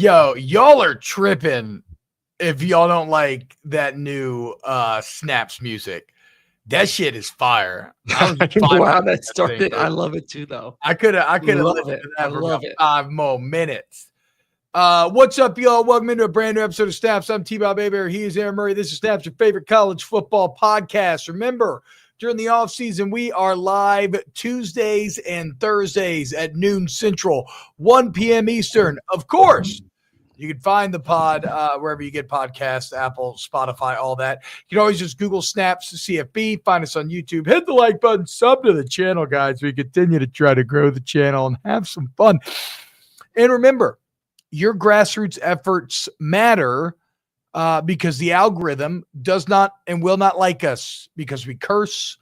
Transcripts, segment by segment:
Yo, y'all are tripping if y'all don't like that new Snaps music. That shit is fire. I don't know how that started. I love it too, though. I could have listened to that for about 5 more minutes. What's up, y'all? Welcome into a brand new episode of Snaps. I'm TBob Baby. He is Aaron Murray. This is Snaps, your favorite college football podcast. Remember, during the offseason, we are live Tuesdays and Thursdays at noon Central, 1 p.m. Eastern. Of course, you can find the pod wherever you get podcasts, Apple, Spotify, all that. You can always just Google Snaps CFB, find us on YouTube. Hit the like button, sub to the channel, guys. We continue to try to grow the channel and have some fun. And remember, your grassroots efforts matter because the algorithm does not and will not like us because we curse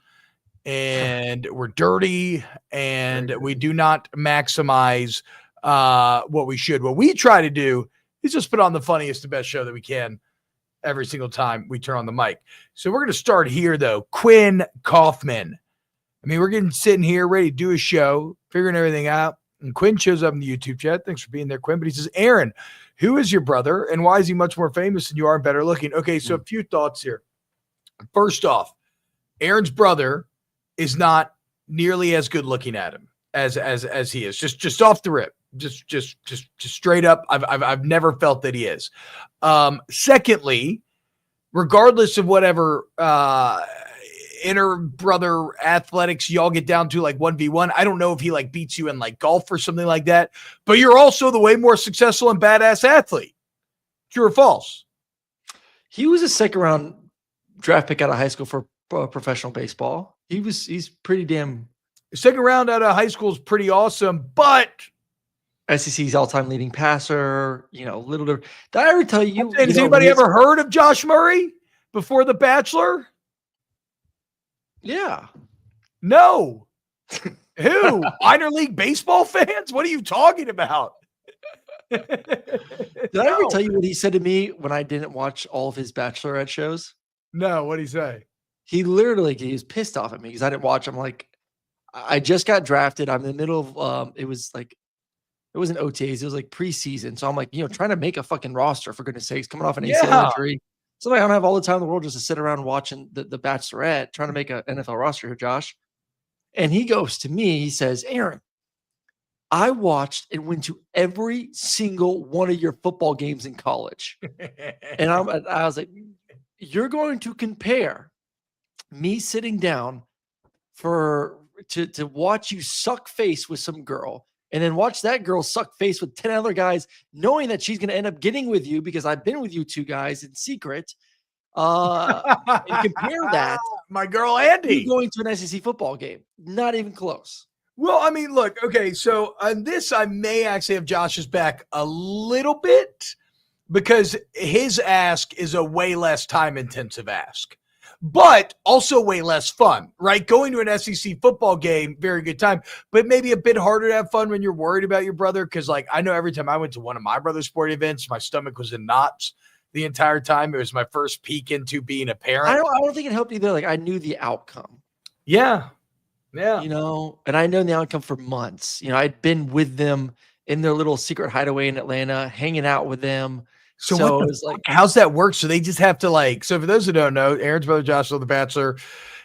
and we're dirty and we do not maximize what we should. What we try to do is just put on the funniest and best show that we can every single time we turn on the mic. So we're going to start here, though. Quinn Kaufman. I mean, we're sitting here ready to do a show, figuring everything out. And Quinn shows up in the YouTube chat. Thanks for being there, Quinn. But he says, Aaron, who is your brother and why is he much more famous than you are and better looking? Okay, so a few thoughts here. First off, Aaron's brother is not nearly as good looking at him as he is. Just off the rip. Just straight up. I've never felt that he is. Secondly, regardless of whatever inner brother athletics y'all get down to, like 1v1, I don't know if he like beats you in like golf or something like that, but you're also the way more successful and badass athlete. True or false? He was a second round draft pick out of high school for professional baseball. He's pretty damn. Second round out of high school is pretty awesome, but SEC's all-time leading passer, little different. Did I ever tell you? Has anybody ever heard of Josh Murray before The Bachelor? Yeah. No. Who? Minor league baseball fans? What are you talking about? Did I ever tell you what he said to me when I didn't watch all of his Bachelorette shows? No. What'd he say? He was pissed off at me because I didn't watch. I'm like, I just got drafted. I'm in the middle of, it wasn't OTAs. It was like preseason. So I'm like, trying to make a fucking roster, for goodness sakes, coming off an ACL injury. So I don't have all the time in the world just to sit around watching the Bachelorette, trying to make an NFL roster here, Josh. And he goes to me, he says, Aaron, I watched and went to every single one of your football games in college. And I was like, you're going to compare me sitting down to watch you suck face with some girl and then watch that girl suck face with 10 other guys, knowing that she's going to end up getting with you because I've been with you two guys in secret. And compare that. My girl, Andy. Going to an SEC football game. Not even close. Well, I mean, look, okay, so on this, I may actually have Josh's back a little bit because his ask is a way less time-intensive ask. But also way less fun, right? Going to an SEC football game, very good time, but maybe a bit harder to have fun when you're worried about your brother. Because, like, I know every time I went to one of my brother's sporting events, my stomach was in knots the entire time. It was my first peek into being a parent. I don't think it helped either. Like, I knew the outcome. Yeah. And I know the outcome for months. I'd been with them in their little secret hideaway in Atlanta, hanging out with them. So it was like, how's that work? So they just have to so for those who don't know, Aaron's brother Josh is The Bachelor.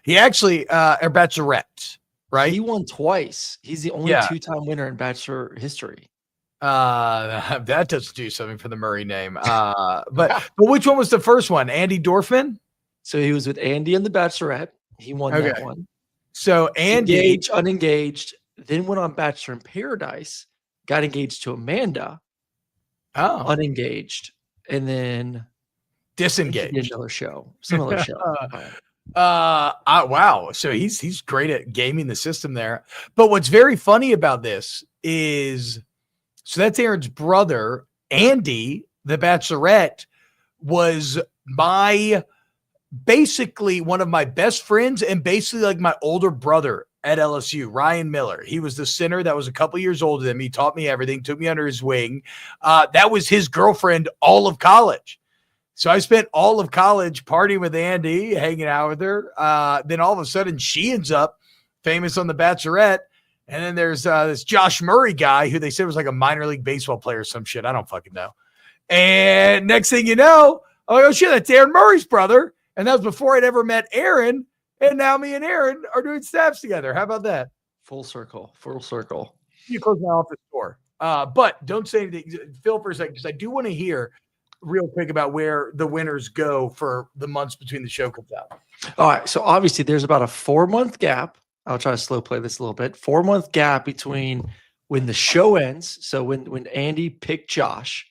He actually, or Bachelorette, right? He won twice. He's the only two-time winner in Bachelor history. That doesn't do something for the Murray name. But which one was the first one? Andy Dorfman? So he was with Andy and The Bachelorette. He won that one. So Andy, unengaged, then went on Bachelor in Paradise, got engaged to Amanda. Oh, unengaged. And then disengaged. Similar show. Wow. So he's great at gaming the system there. But what's very funny about this is, so that's Aaron's brother, Andy, The Bachelorette, was basically one of my best friends and basically like my older brother at LSU, Ryan Miller. He was the center that was a couple years older than me, taught me everything, took me under his wing. That was his girlfriend all of college. So I spent all of college partying with Andy, hanging out with her. Then all of a sudden she ends up famous on The Bachelorette. And then there's this Josh Murray guy who they said was like a minor league baseball player or some shit. I don't fucking know. And next thing you know, I'm like, oh shit, that's Aaron Murray's brother. And that was before I'd ever met Aaron. And now me and Aaron are doing snaps together. How about that? Full circle. Full circle. You close my office door. But don't say anything, Phil, for a second, because I do want to hear real quick about where the winners go for the months between the show comes out. All right. So obviously there's about a 4-month gap. I'll try to slow play this a little bit. 4-month gap between when the show ends. So when Andy picked Josh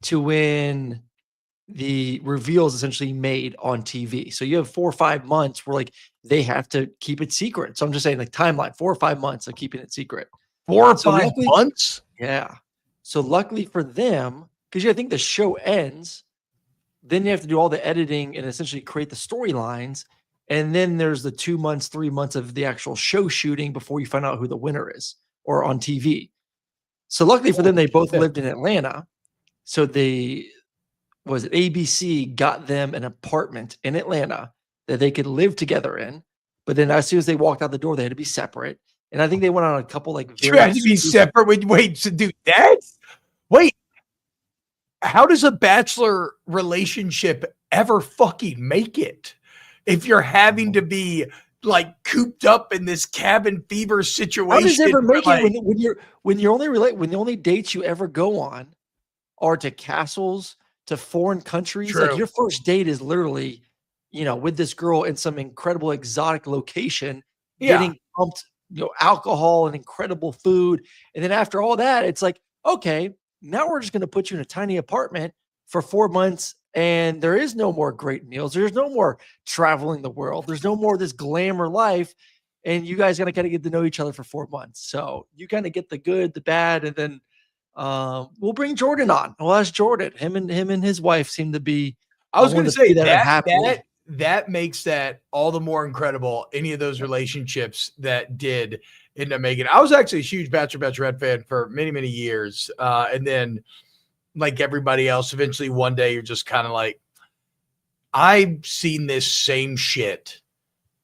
to when the reveal is essentially made on TV. So you have 4 or 5 months where like they have to keep it secret. So I'm just saying like timeline, 4 or 5 months of keeping it secret. 4 or 5 months? Yeah. So luckily for them, because I think the show ends, then you have to do all the editing and essentially create the storylines. And then there's the 2 months, 3 months of the actual show shooting before you find out who the winner is or on TV. So luckily for them, they both lived in Atlanta. So ABC got them an apartment in Atlanta that they could live together in. But then as soon as they walked out the door, they had to be separate. And I think they went on a couple like you had to be separate. Wait, to do that? Wait. How does a bachelor relationship ever fucking make it? If you're having to be like cooped up in this cabin fever situation. How does it ever make it when the only dates you ever go on are to castles, to foreign countries? True. Like your first date is literally, with this girl in some incredible exotic location, getting pumped, alcohol and incredible food. And then after all that, it's like, okay, now we're just going to put you in a tiny apartment for 4 months. And there is no more great meals. There's no more traveling the world. There's no more of this glamour life. And you guys got to kind of get to know each other for 4 months. So you kind of get the good, the bad, and then we'll bring Jordan on. We'll ask Jordan. Him and his wife seem to be. I was going to say that makes that all the more incredible. Any of those relationships that did end up making. I was actually a huge Bachelorette fan for many, many years, and then, like everybody else, eventually one day you're just kind of like, I've seen this same shit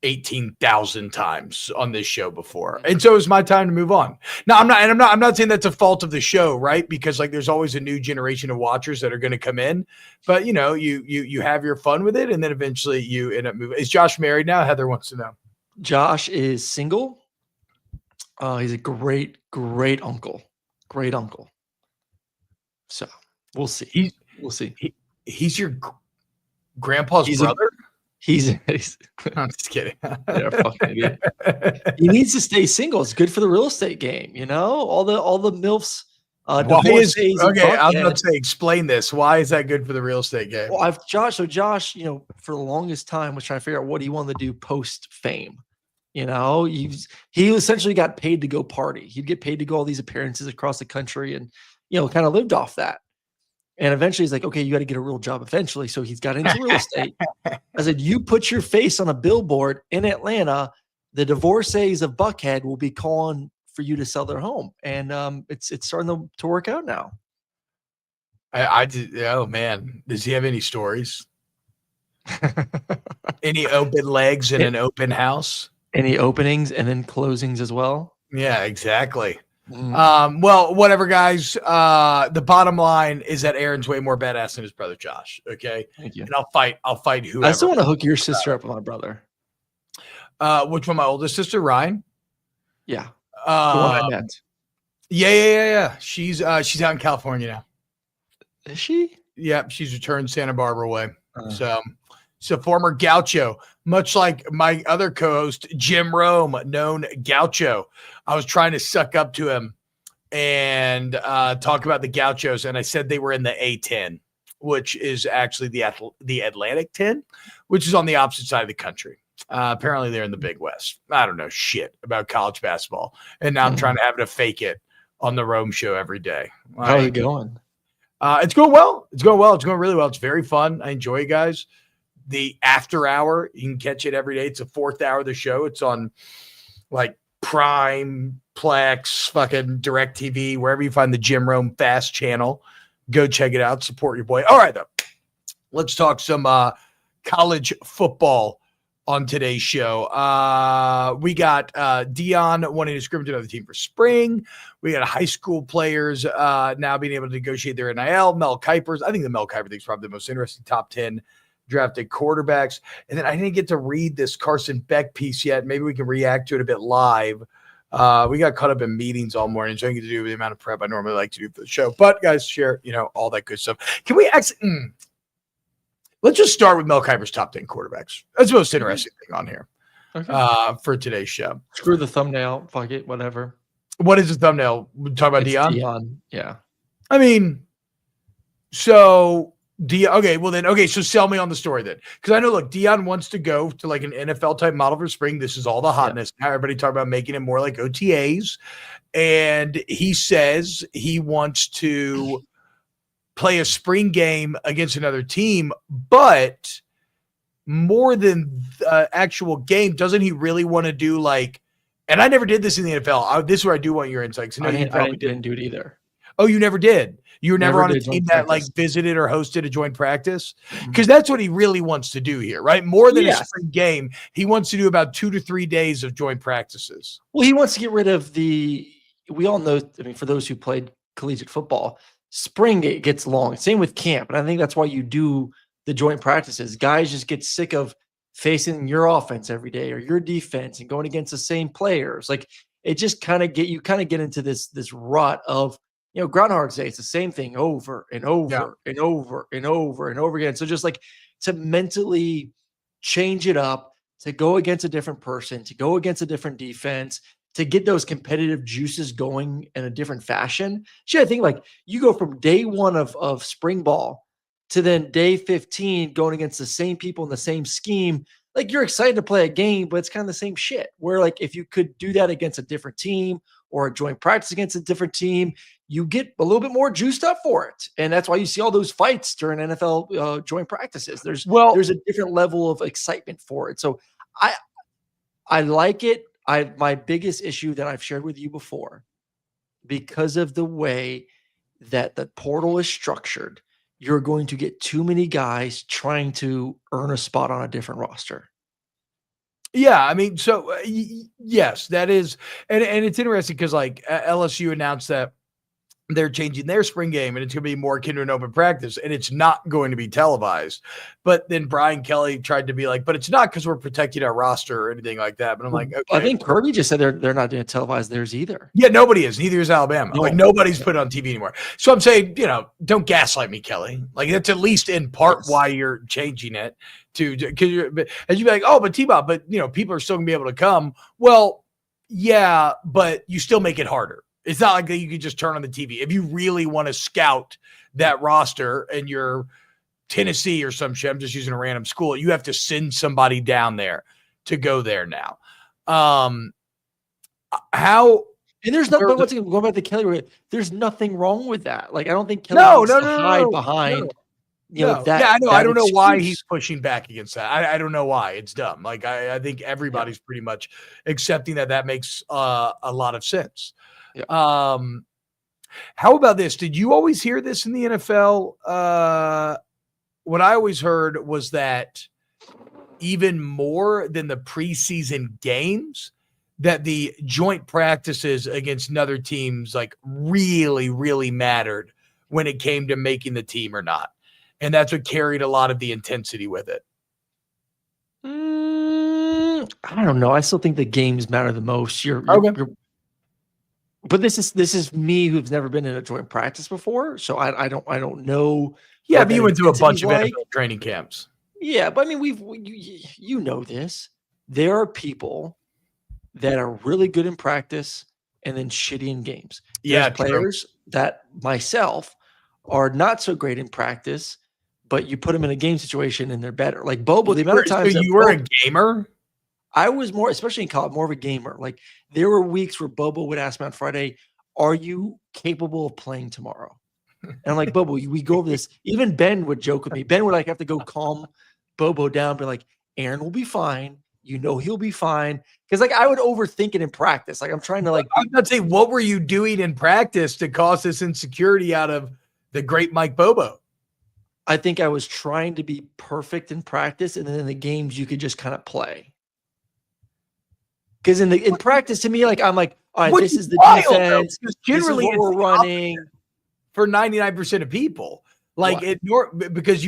18,000 times on this show before. And so it's my time to move on. Now I'm not saying that's a fault of the show, right? Because like there's always a new generation of watchers that are going to come in, but you have your fun with it. And then eventually you end up moving. Is Josh married now? Heather wants to know. Josh is single. He's a great, great uncle. Great uncle. So we'll see. He's your grandpa's brother? He's I'm just kidding. Yeah, fucking idiot. He needs to stay single. It's good for the real estate game, all the MILFs. I was about to say, explain this. Why is that good for the real estate game? Well, Josh, for the longest time was trying to figure out what he wanted to do post fame. He essentially got paid to go party. He'd get paid to go all these appearances across the country and, kind of lived off that. And eventually he's like, okay, you got to get a real job eventually. So he's got into real estate. I said, you put your face on a billboard in Atlanta, the divorcees of Buckhead will be calling for you to sell their home. And it's starting to work out now. Oh man. Does he have any stories? Any open legs in an open house? Any openings and then closings as well? Yeah, exactly. Well, whatever, guys. The bottom line is that Aaron's way more badass than his brother Josh. Okay, thank you. And I'll fight whoever. I still want to hook your sister up with my brother. Which one? My oldest sister, Ryan. Yeah. The one I met. Yeah. She's out in California now. Is she? Yeah, she's returned Santa Barbara way. So former Gaucho, much like my other co-host, Jim Rome, known Gaucho. I was trying to suck up to him and talk about the Gauchos, and I said they were in the A10, which is actually the Atlantic 10, which is on the opposite side of the country. Apparently they're in the Big West. I don't know shit about college basketball, and now I'm trying to have to fake it on the Rome show every day. How's it going? It's going well. It's going really well. It's very fun. I enjoy it, guys. The after hour, you can catch it every day. It's the 4th hour of the show. It's on like Prime, Plex, fucking DirecTV, wherever you find the Jim Rome Fast channel. Go check it out. Support your boy. All right, though. Let's talk some college football on today's show. We got Deion wanting to scrimmage another team for spring. We got high school players now being able to negotiate their NIL. Mel Kiper's. I think the Mel Kiper thing is probably the most interesting top 10 drafted quarterbacks. And then I didn't get to read this Carson Beck piece yet. Maybe we can react to it a bit live. We got caught up in meetings all morning, so I get to do with the amount of prep I normally like to do for the show. But guys, share, all that good stuff. Can we actually... Let's just start with Mel Kiper's top 10 quarterbacks. That's the most interesting thing on here for today's show. Screw the thumbnail. Fuck it. Whatever. What is the thumbnail? Talk about Deion? Deion. Yeah. I mean, so Deion. Okay, so sell me on the story then. Because I know, look, Deion wants to go to like an NFL type model for spring. This is all the hotness. Now everybody talk about making it more like OTAs. And he says he wants to play a spring game against another team, but more than the actual game, doesn't he really want to do like, and I never did this in the NFL. This is where I do want your insights. I didn't do it either. Oh, you never did? You were never on a team that like visited or hosted a joint practice? Because that's what he really wants to do here, right? More than a spring game, he wants to do about 2 to 3 days of joint practices. Well, he wants to get rid of we all know, I mean, for those who played collegiate football, spring it gets long. Same with camp. And I think that's why you do the joint practices. Guys just get sick of facing your offense every day or your defense and going against the same players. Like it just kind of get into this rut of, Groundhog's Day. It's the same thing over and over and over and over and over again. So just like to mentally change it up, to go against a different person, to go against a different defense, to get those competitive juices going in a different fashion. Shit, I think like you go from day 1 of spring ball to then day 15 going against the same people in the same scheme. Like you're excited to play a game, but it's kind of the same shit. Where like if you could do that against a different team or a joint practice against a different team, you get a little bit more juiced up for it. And that's why you see all those fights during NFL joint practices. There's a different level of excitement for it. So I like it. My biggest issue that I've shared with you before, because of the way that the portal is structured, you're going to get too many guys trying to earn a spot on a different roster. Yeah, I mean, so yes, that is, and it's interesting because like LSU announced that they're changing their spring game and it's going to be more akin to an open practice and it's not going to be televised. But then Brian Kelly tried to be like, but it's not because we're protecting our roster or anything like that. But I'm like, okay. I think Kirby just said they're not going to televise theirs either. Yeah, nobody is. Neither is Alabama. Like nobody's put it on TV anymore. So I'm saying, don't gaslight me, Kelly. Like that's at least in part why you're changing it because as you be like, oh, but TBob, but people are still gonna be able to come. Well, yeah, but you still make it harder. It's not like that you can just turn on the TV. If you really want to scout that roster and you're Tennessee or some shit, I'm just using a random school, you have to send somebody down there to go there now. And there's nothing, but once again, going back to Kelly, there's nothing wrong with that. Like, I don't think Kelly needs to hide behind, that. Yeah, I know. I don't know why he's pushing back against that. I don't know why. It's dumb. Like, I think everybody's pretty much accepting that makes a lot of sense. Yeah. How about this? Did you always hear this in the NFL? What I always heard was that even more than the preseason games, that the joint practices against other teams like really, really mattered when it came to making the team or not. And that's what carried a lot of the intensity with it. I don't know. I still think the games matter the most. But this is me who's never been in a joint practice before, so I don't know. Yeah, but you went to a bunch of NFL training camps. Yeah, but I mean, you know this. There are people that are really good in practice and then shitty in games. There's players that myself are not so great in practice, but you put them in a game situation and they're better. Like Bobo, the amount of times you were a gamer. I was more, especially in college, more of a gamer. Like there were weeks where Bobo would ask me on Friday, "Are you capable of playing tomorrow?" And I'm like, "Bobo, we go over this." Even Ben would joke with me. Ben would like have to go calm Bobo down, be like, "Aaron will be fine. He'll be fine." Because like I would overthink it in practice. Like I'm trying to like. I'm not saying what were you doing in practice to cause this insecurity out of the great Mike Bobo? I think I was trying to be perfect in practice, and then in the games you could just kind of play. Because in practice, to me, like I'm like, all right, this is the defense. Generally, this is what we're running for 99% of people. Like because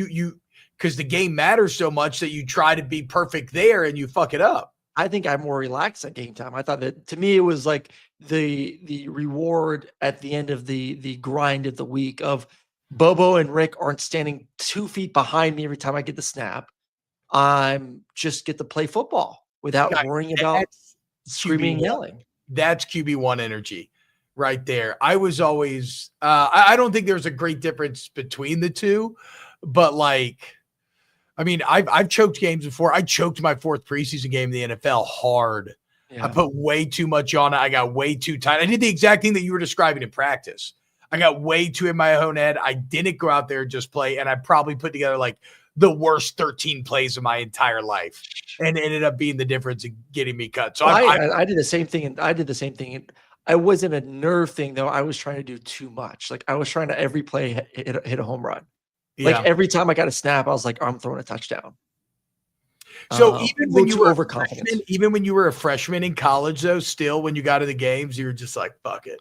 because the game matters so much that you try to be perfect there and you fuck it up. I think I'm more relaxed at game time. I thought that to me it was like the reward at the end of the grind of the week of Bobo and Rick aren't standing 2 feet behind me every time I get the snap. I'm just get to play football without worrying about screaming and yelling. That's QB1 energy right there. I was always I don't think there's a great difference between the two, but like I mean, I've choked games before. I choked my 4th preseason game in the NFL hard. Yeah. I put way too much on it. I got way too tight. I did the exact thing that you were describing in practice. I got way too in my own head. I didn't go out there and just play, and I probably put together like the worst 13 plays of my entire life, and it ended up being the difference in getting me cut. So I did the same thing, and I did the same thing. I wasn't a nerve thing though. I was trying to do too much. Like I was trying to every play hit a home run. Yeah. Like every time I got a snap, I was like, I'm throwing a touchdown. So even when you were overconfident, even when you were a freshman in college, though, still when you got to the games, you were just like, fuck it.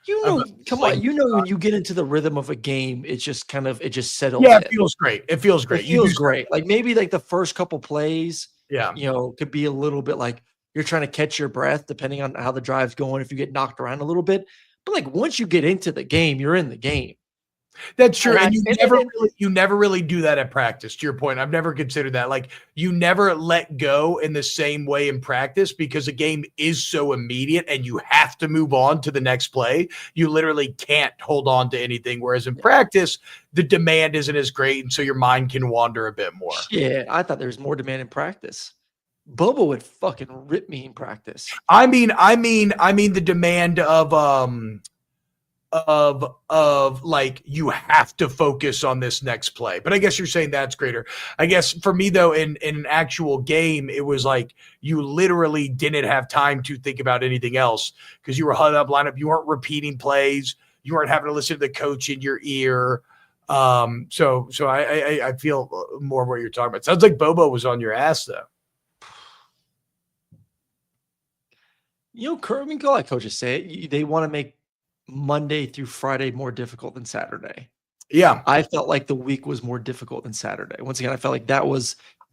You know, come on. You know, when you get into the rhythm of a game, it just settles. Yeah, it feels great. It feels great. It feels great. Like maybe like the first couple plays, yeah, you know, could be a little bit like you're trying to catch your breath depending on how the drive's going. If you get knocked around a little bit, but like once you get into the game, you're in the game. That's true. And you never really do that at practice. To your point, I've never considered that. Like you never let go in the same way in practice because a game is so immediate and you have to move on to the next play. You literally can't hold on to anything. Whereas in practice, the demand isn't as great. And so your mind can wander a bit more. Yeah. I thought there was more demand in practice. Bobo would fucking rip me in practice. I mean the demand of like you have to focus on this next play. But I guess you're saying that's greater. I guess for me though, in an actual game, it was like you literally didn't have time to think about anything else because you were huddled up, lined up. You weren't repeating plays. You weren't having to listen to the coach in your ear. So I feel more what you're talking about. It sounds like Bobo was on your ass though. You know, I mean, like coaches say, they want to make Monday through Friday more difficult than Saturday. Yeah. I felt like the week was more difficult than Saturday. Once again, I felt like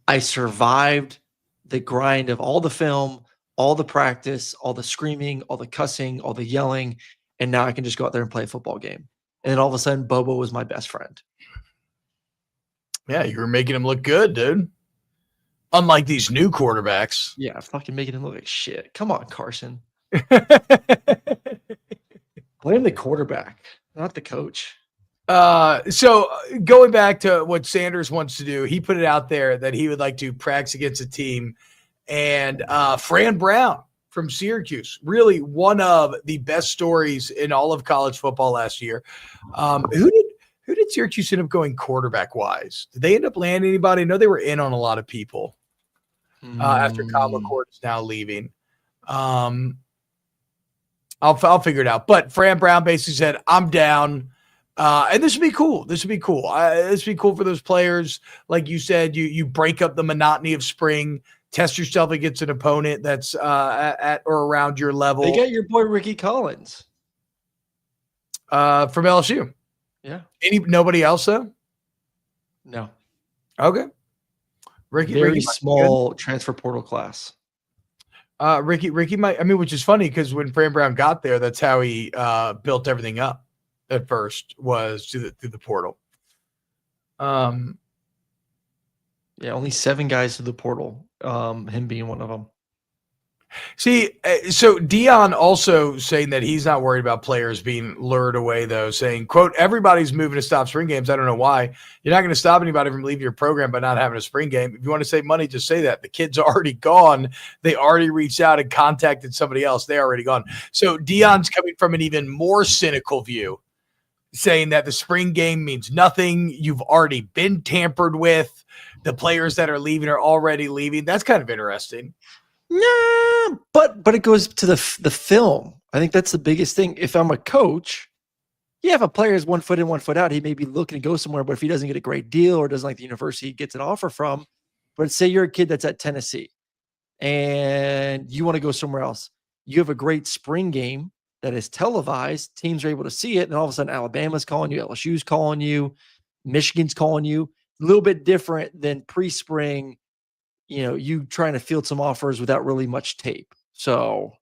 I survived the grind of all the film, all the practice, all the screaming, all the cussing, all the yelling, and now I can just go out there and play a football game. And then all of a sudden, Bobo was my best friend. Yeah, you were making him look good, dude. Unlike these new quarterbacks. Yeah, fucking making him look like shit. Come on, Carson. Blame the quarterback, not the coach. So going back to what Sanders wants to do, he put it out there that he would like to practice against a team. And Fran Brown from Syracuse, really one of the best stories in all of college football last year. Who did Syracuse end up going quarterback wise? Did they end up landing anybody? I know they were in on a lot of people after Kyle McCord is now leaving. I'll figure it out. But Fran Brown basically said, I'm down. And this would be cool. This would be cool. This would be cool for those players. Like you said, you break up the monotony of spring, test yourself against an opponent that's at or around your level. They got your boy Ricky Collins. From LSU. Yeah. Nobody else though? No. Okay. Ricky small transfer portal class. Ricky might, I mean, which is funny because when Fran Brown got there, that's how he built everything up at first was through the portal. Yeah, only 7 guys through the portal, him being one of them. See, so Deion also saying that he's not worried about players being lured away, though, saying, quote, everybody's moving to stop spring games. I don't know why. You're not going to stop anybody from leaving your program by not having a spring game. If you want to save money, just say that. The kid's already gone. They already reached out and contacted somebody else. They're already gone. So Deion's coming from an even more cynical view, saying that the spring game means nothing. You've already been tampered with. The players that are leaving are already leaving. That's kind of interesting. Nah, but it goes to the film. I think that's the biggest thing. If I'm a coach, Yeah, if a player is 1 foot in, 1 foot out, he may be looking to go somewhere, but if he doesn't get a great deal or doesn't like the university he gets an offer from, but say you're a kid that's at Tennessee and you want to go somewhere else, you have a great spring game that is televised, teams are able to see it, and all of a sudden Alabama's calling you, LSU's calling you, Michigan's calling you. A little bit different than pre-spring, you trying to field some offers without really much tape. So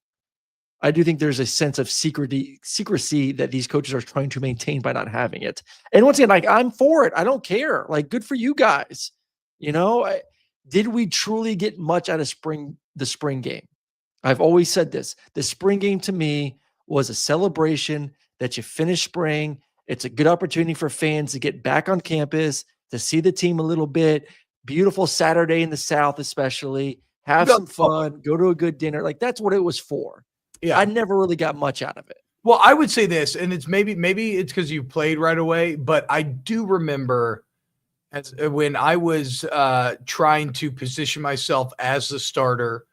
I do think there's a sense of secrecy that these coaches are trying to maintain by not having it. And once again, like, I'm for it. I don't care. Like, good for you guys. Did we truly get much out of the spring game? I've always said this. The spring game to me was a celebration that you finish spring. It's a good opportunity for fans to get back on campus, to see the team a little bit. Beautiful Saturday in the South, especially. Have some fun. Go to a good dinner. Like, that's what it was for. Yeah. I never really got much out of it. Well, I would say this, and it's maybe it's because you played right away, but I do remember when I was trying to position myself as the starter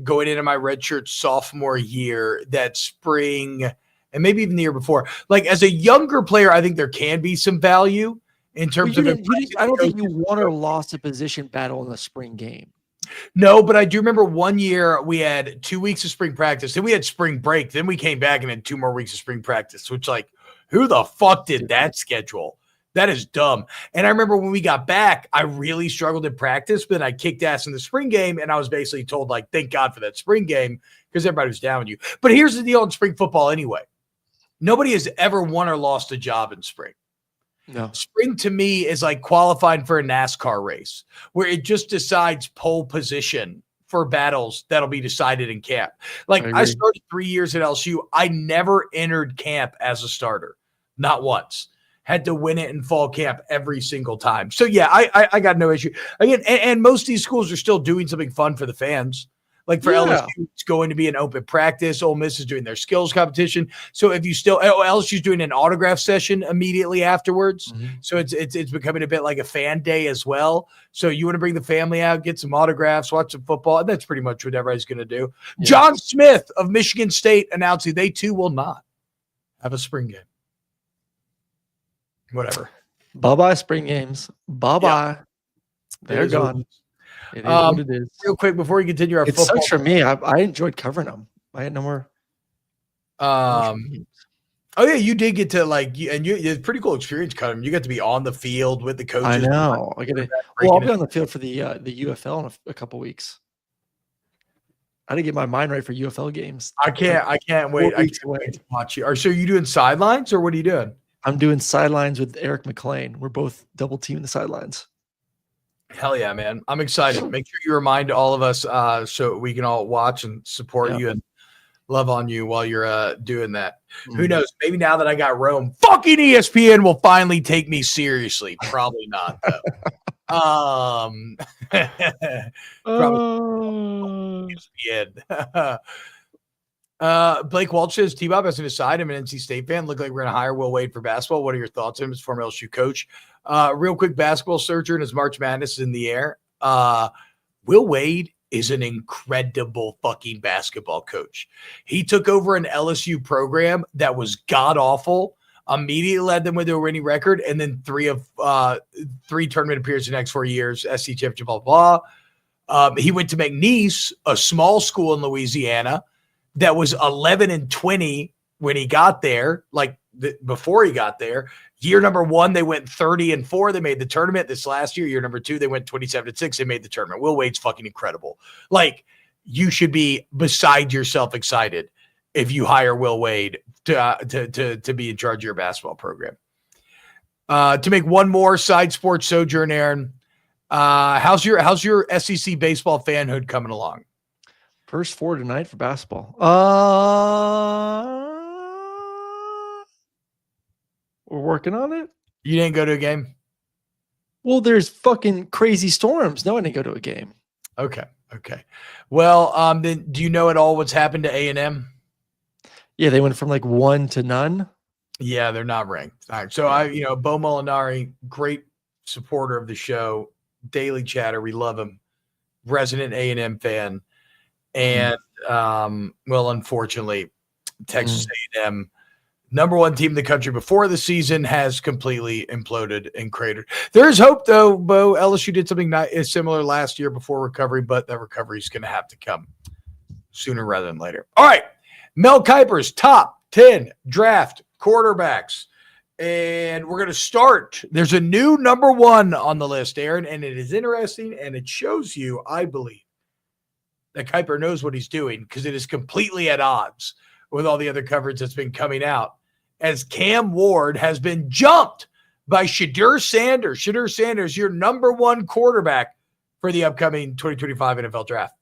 going into my redshirt sophomore year, that spring, and maybe even the year before. Like, as a younger player, I think there can be some value in terms of. I don't think you won or lost a position battle in the spring game. No, but I do remember one year we had 2 weeks of spring practice, then we had spring break, then we came back and had 2 more weeks of spring practice, which, like, who the fuck did that schedule? That is dumb. And I remember when we got back, I really struggled in practice, but then I kicked ass in the spring game, and I was basically told, like, thank God for that spring game because everybody was down with you. But here's the deal in spring football anyway. Nobody has ever won or lost a job in spring. No. Spring to me is like qualifying for a NASCAR race where it just decides pole position for battles that'll be decided in camp. Like, I started 3 years at LSU. I never entered camp as a starter. Not once. Had to win it in fall camp every single time. So yeah, I got no issue. Again, and most of these schools are still doing something fun for the fans. Like for LSU, it's going to be an open practice. Ole Miss is doing their skills competition. So if you still, LSU's doing an autograph session immediately afterwards. Mm-hmm. So it's becoming a bit like a fan day as well. So you want to bring the family out, get some autographs, watch some football, and that's pretty much what everybody's going to do. Yeah. John Smith of Michigan State announcing they too will not have a spring game. Whatever. Bye-bye spring games. Bye-bye. Yeah. They're gone. It is what it is. Real quick before we continue our football. It sucks for me. I enjoyed covering them. I had no more. Oh yeah, you did get to it's a pretty cool experience covering them. You got to be on the field with the coaches. I know. I'll be on the field for the UFL in a couple weeks. I had to get my mind right for UFL games. I can't wait. I can't wait to watch you. So are you doing sidelines or what are you doing? I'm doing sidelines with Eric McLean. We're both double teaming the sidelines. Hell yeah, man. I'm excited. Make sure you remind all of us so we can all watch and support you and love on you while you're doing that. Mm-hmm. Who knows? Maybe now that I got Rome, fucking ESPN will finally take me seriously. Probably not, though. Probably ESPN. Blake Walsh says TBob has to decide. I'm an NC State fan. Look like we're going to hire Will Wade for basketball. What are your thoughts on him as former LSU coach? Real quick basketball searcher and his March Madness is in the air. Will Wade is an incredible fucking basketball coach. He took over an LSU program that was god awful, immediately led them with a winning record, and then three tournament appearances in the next 4 years, SC championship, blah, blah, blah. He went to McNeese, a small school in Louisiana that was 11-20 when he got there, before he got there. Year number 1, they went 30-4. They made the tournament. This last year number 2, they went 27-6. They made the tournament. Will Wade's fucking incredible. Like, you should be beside yourself excited if you hire Will Wade to be in charge of your basketball program. To make one more side sports sojourn, Aaron, how's your SEC baseball fanhood coming along? First 4 tonight for basketball. We're working on it. You didn't go to a game? Well, there's fucking crazy storms. No, I didn't go to a game. Okay. Well, then do you know at all what's happened to A&M? Yeah, they went from 1 to none. Yeah, they're not ranked. All right. So Bo Molinari, great supporter of the show, daily chatter. We love him. Resident A&M fan. And, unfortunately, Texas A&M Number one team in the country before the season has completely imploded and cratered. There is hope, though, Bo. LSU did something similar last year before recovery, but that recovery is going to have to come sooner rather than later. All right. Mel Kiper's top 10 draft quarterbacks. And we're going to start. There's a new number one on the list, Aaron, and it is interesting, and it shows you, I believe, that Kiper knows what he's doing because it is completely at odds with all the other coverage that's been coming out, as Cam Ward has been jumped by Shedeur Sanders. Shedeur Sanders, your number one quarterback for the upcoming 2025 NFL draft.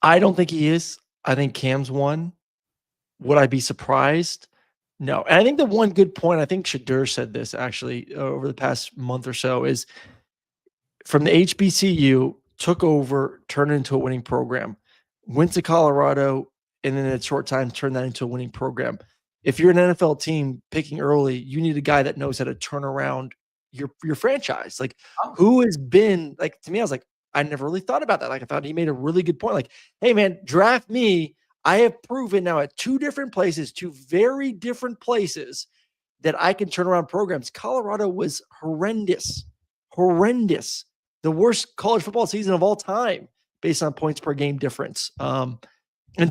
I don't think he is. I think Cam's one. Would I be surprised? No. And I think the one good point, I think Shedeur said this actually over the past month or so, is from the HBCU, took over, turned it into a winning program, went to Colorado, and then in a short time turned that into a winning program. If you're an NFL team picking early, you need a guy that knows how to turn around your franchise. Like, who has been, like, to me, I was like, I never really thought about that. Like, I thought he made a really good point. Like, hey, man, draft me. I have proven now at two very different places that I can turn around programs. Colorado was horrendous. The worst college football season of all time based on points per game difference, and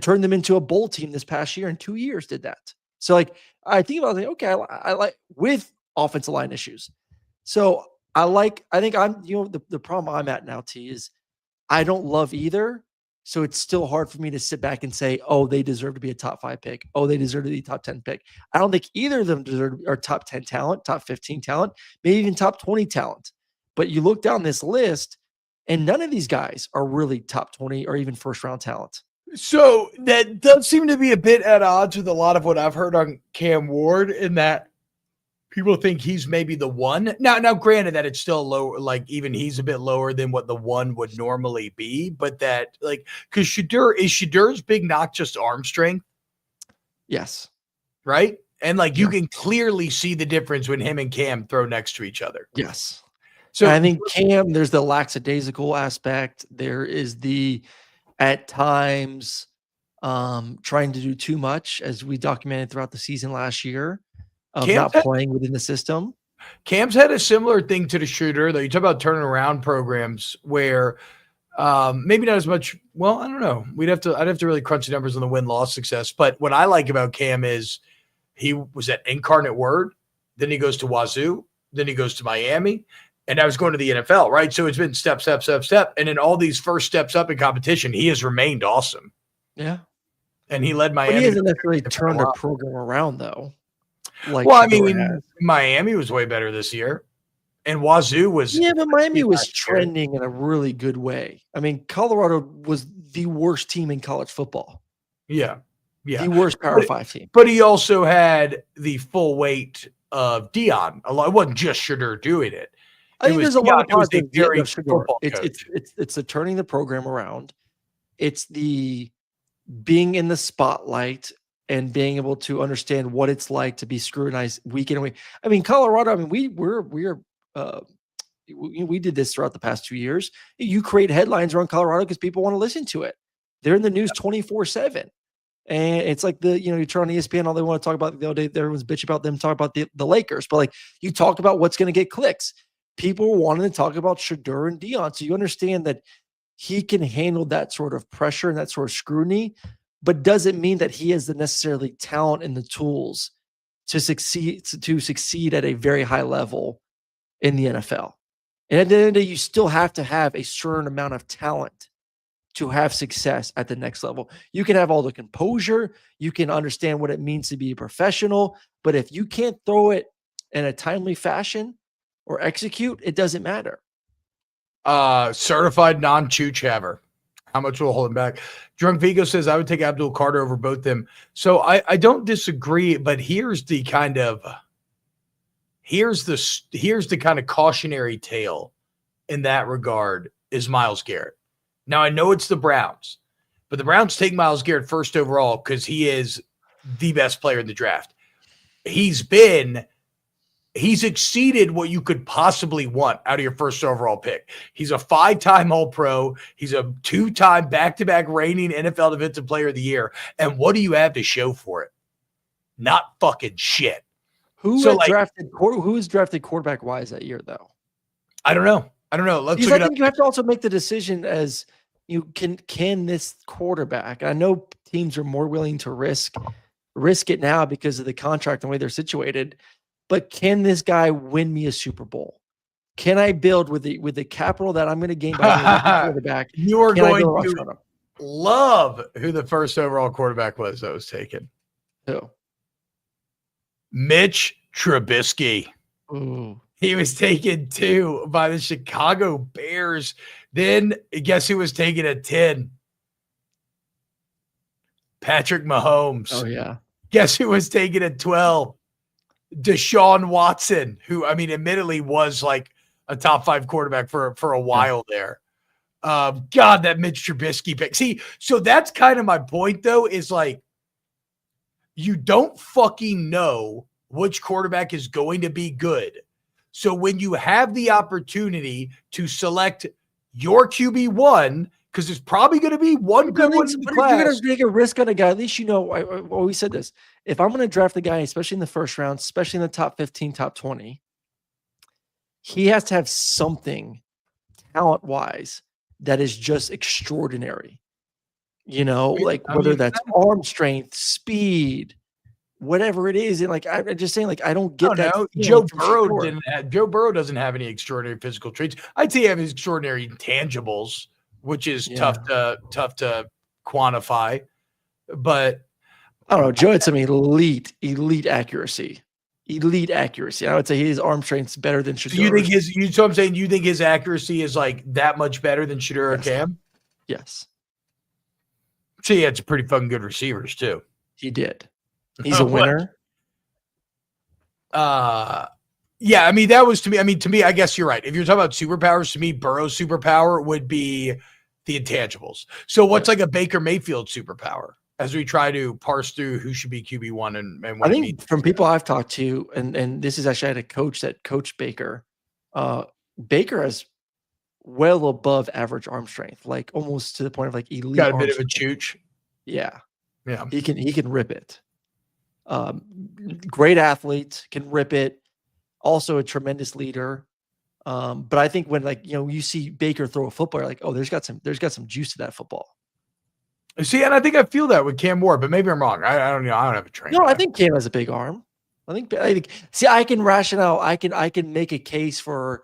turned them into a bowl team this past year. In 2 years did that. So, like, I think about it, okay, I like with offensive line issues. So I think I'm, the problem I'm at now, T, is I don't love either. So it's still hard for me to sit back and say, oh, they deserve to be a top 5 pick. Oh, they deserve to be a top 10 pick. I don't think either of them deserve or top 10 talent, top 15 talent, maybe even top 20 talent. But you look down this list, and none of these guys are really top 20 or even first-round talent. So that does seem to be a bit at odds with a lot of what I've heard on Cam Ward, in that people think he's maybe the one. Now, granted that it's still low, like even he's a bit lower than what the one would normally be, but that, like, because Shedeur's big knock just arm strength? Yes. Right? And like you can clearly see the difference when him and Cam throw next to each other. Yes. So I think Cam, there's the lackadaisical aspect. There is the, at times, trying to do too much, as we documented throughout the season last year, of not playing within the system. Cam's had a similar thing to the Shooter, though. You talk about turning around programs where maybe not as much. Well, I don't know. I'd have to really crunch the numbers on the win-loss success. But what I like about Cam is he was at Incarnate Word, then he goes to Wazoo, then he goes to Miami, and now he's going to the NFL, right? So it's been step. And in all these first steps up in competition, he has remained awesome. Yeah. And he led Miami. But he hasn't necessarily turned a program around, though. Like, well, I mean, Miami was way better this year. And Wazoo was. Yeah, but Miami was trending in a really good way. I mean, Colorado was the worst team in college football. Yeah. The worst Power 5 team. But he also had the full weight of Deion. It wasn't just Shedeur doing it. I think there's a lot of positives. It's the turning the program around. It's the being in the spotlight and being able to understand what it's like to be scrutinized week in and week. I mean, Colorado, I mean, we did this throughout the past 2 years. You create headlines around Colorado because people want to listen to it. They're in the news 24/7. And it's like you turn on ESPN, all they want to talk about the other day, everyone's bitch about them talking about the Lakers. But like, you talk about what's going to get clicks. People wanted to talk about Shedeur and Deion. So you understand that he can handle that sort of pressure and that sort of scrutiny, but doesn't mean that he has the necessarily talent and the tools to succeed at a very high level in the NFL. And at the end of the day, you still have to have a certain amount of talent to have success at the next level. You can have all the composure, you can understand what it means to be a professional, but if you can't throw it in a timely fashion or execute, it doesn't matter. Certified non-chooch haver. How much will hold him back? Drunk Vigo says, I would take Abdul Carter over both them. So I don't disagree, but here's the kind of cautionary tale in that regard is Myles Garrett. Now, I know it's the Browns, but the Browns take Myles Garrett first overall because he is the best player in the draft. He's been he's exceeded what you could possibly want out of your first overall pick. He's a 5-time All-Pro. He's a 2-time back-to-back reigning NFL Defensive Player of the Year. And what do you have to show for it? Not fucking shit. Who is drafted quarterback wise that year though? I don't know. Let's look it up. You have to also make the decision as you can this quarterback. I know teams are more willing to risk it now because of the contract and the way they're situated. But can this guy win me a Super Bowl? Can I build with the capital that I'm going to gain by being a quarterback? You are going to love who the first overall quarterback was that was taken. Who? Mitch Trubisky. Ooh. He was taken 2 by the Chicago Bears. Then guess who was taken at 10? Patrick Mahomes. Oh, yeah. Guess who was taken at 12? Deshaun Watson, who, I mean, admittedly was like a top 5 quarterback for a while there. God, that Mitch Trubisky pick. See, so that's kind of my point, though, is like, you don't fucking know which quarterback is going to be good. So when you have the opportunity to select your QB1, because there's probably going to be one good one in the class. You're going to take a risk on a guy. At least you know. I always said this. If I'm going to draft a guy, especially in the first round, especially in the top 15, top 20, he has to have something talent-wise that is just extraordinary. You know, whether that's arm strength, speed, whatever it is. And like I'm just saying, like I don't get that. Joe Burrow doesn't have any extraordinary physical traits. I'd say he has extraordinary intangibles, which is tough to quantify. But I don't know. Joe had some elite accuracy. Elite accuracy. I would say his arm strength's better than Shedeur. So you think so I'm saying you think his accuracy is like that much better than Shedeur or Cam? Yes. So he had some pretty fucking good receivers too. He did. He's a winner. Yeah, I mean, that was to me, I guess you're right. If you're talking about superpowers, to me, Burrow's superpower would be the intangibles. So what's like a Baker Mayfield superpower as we try to parse through who should be QB1 and what I think from people I've talked to, and this is actually I had a coach that coached Baker. Baker has well above average arm strength, like almost to the point of like elite. Got a bit of a chooch. Yeah. Yeah. He can rip it. Great athlete, can rip it. Also a tremendous leader. But I think when you see Baker throw a football, you're like, oh, there's got some juice to that football. See, and I think I feel that with Cam Ward, but maybe I'm wrong. I don't know. I don't have a train. No, I think Cam has a big arm. I think see, I can rationale. I can make a case for,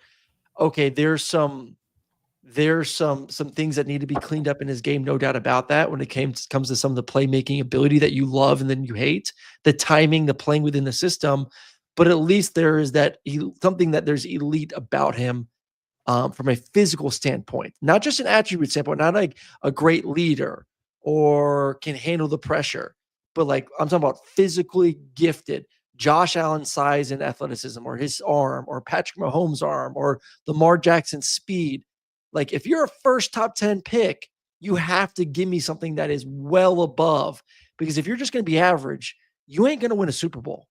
okay, there's some things that need to be cleaned up in his game, no doubt about that. When it comes to some of the playmaking ability that you love and then you hate, the timing, the playing within the system, but at least there is something that there's elite about him from a physical standpoint, not just an attribute standpoint, not like a great leader or can handle the pressure, but like I'm talking about physically gifted. Josh Allen's size and athleticism, or his arm, or Patrick Mahomes' arm, or Lamar Jackson's speed. Like if you're a first top 10 pick, you have to give me something that is well above, because if you're just going to be average, you ain't going to win a Super Bowl.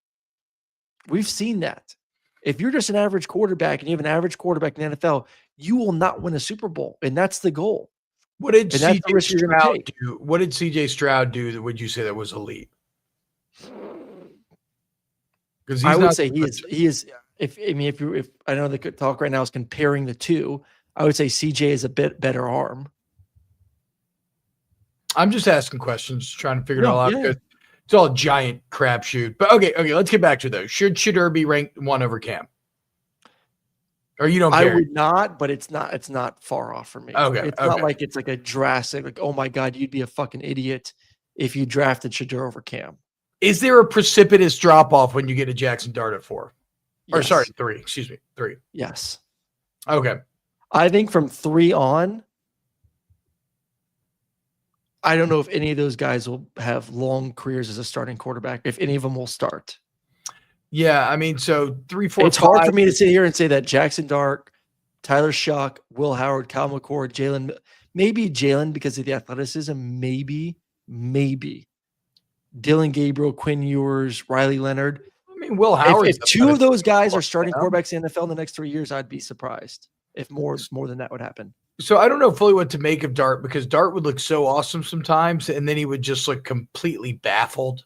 We've seen that. If you're just an average quarterback and you have an average quarterback in the NFL, you will not win a Super Bowl. And that's the goal. What did CJ Stroud do? What did CJ Stroud do that would you say that was elite? Because I would say he is. If I know the talk right now is comparing the two, I would say CJ is a bit better arm. I'm just asking questions, trying to figure it all out. Because it's all a giant crapshoot. But okay, let's get back to those. Should Shedeur be ranked 1 over Cam? Or you don't care? I would not, but it's not far off for me. Okay. It's not like it's like a drastic, like, oh my God, you'd be a fucking idiot if you drafted Shedeur over Cam. Is there a precipitous drop-off when you get a Jackson Dart at 4? Yes. Or sorry, 3. Excuse me, 3. Yes. Okay. I think from 3 on, I don't know if any of those guys will have long careers as a starting quarterback, if any of them will start. Yeah, I mean, so 3, 4, it's 5. Hard for me to sit here and say that Jackson Dart, Tyler Shuck, Will Howard, Kyle McCord, Jalen, maybe Jalen because of the athleticism, maybe Dylan Gabriel, Quinn Ewers, Riley Leonard. mean, Will Howard. If two of those guys are starting quarterbacks in the NFL in the next 3 years, I'd be surprised if more than that would happen. So I don't know fully what to make of Dart, because Dart would look so awesome sometimes, and then he would just look completely baffled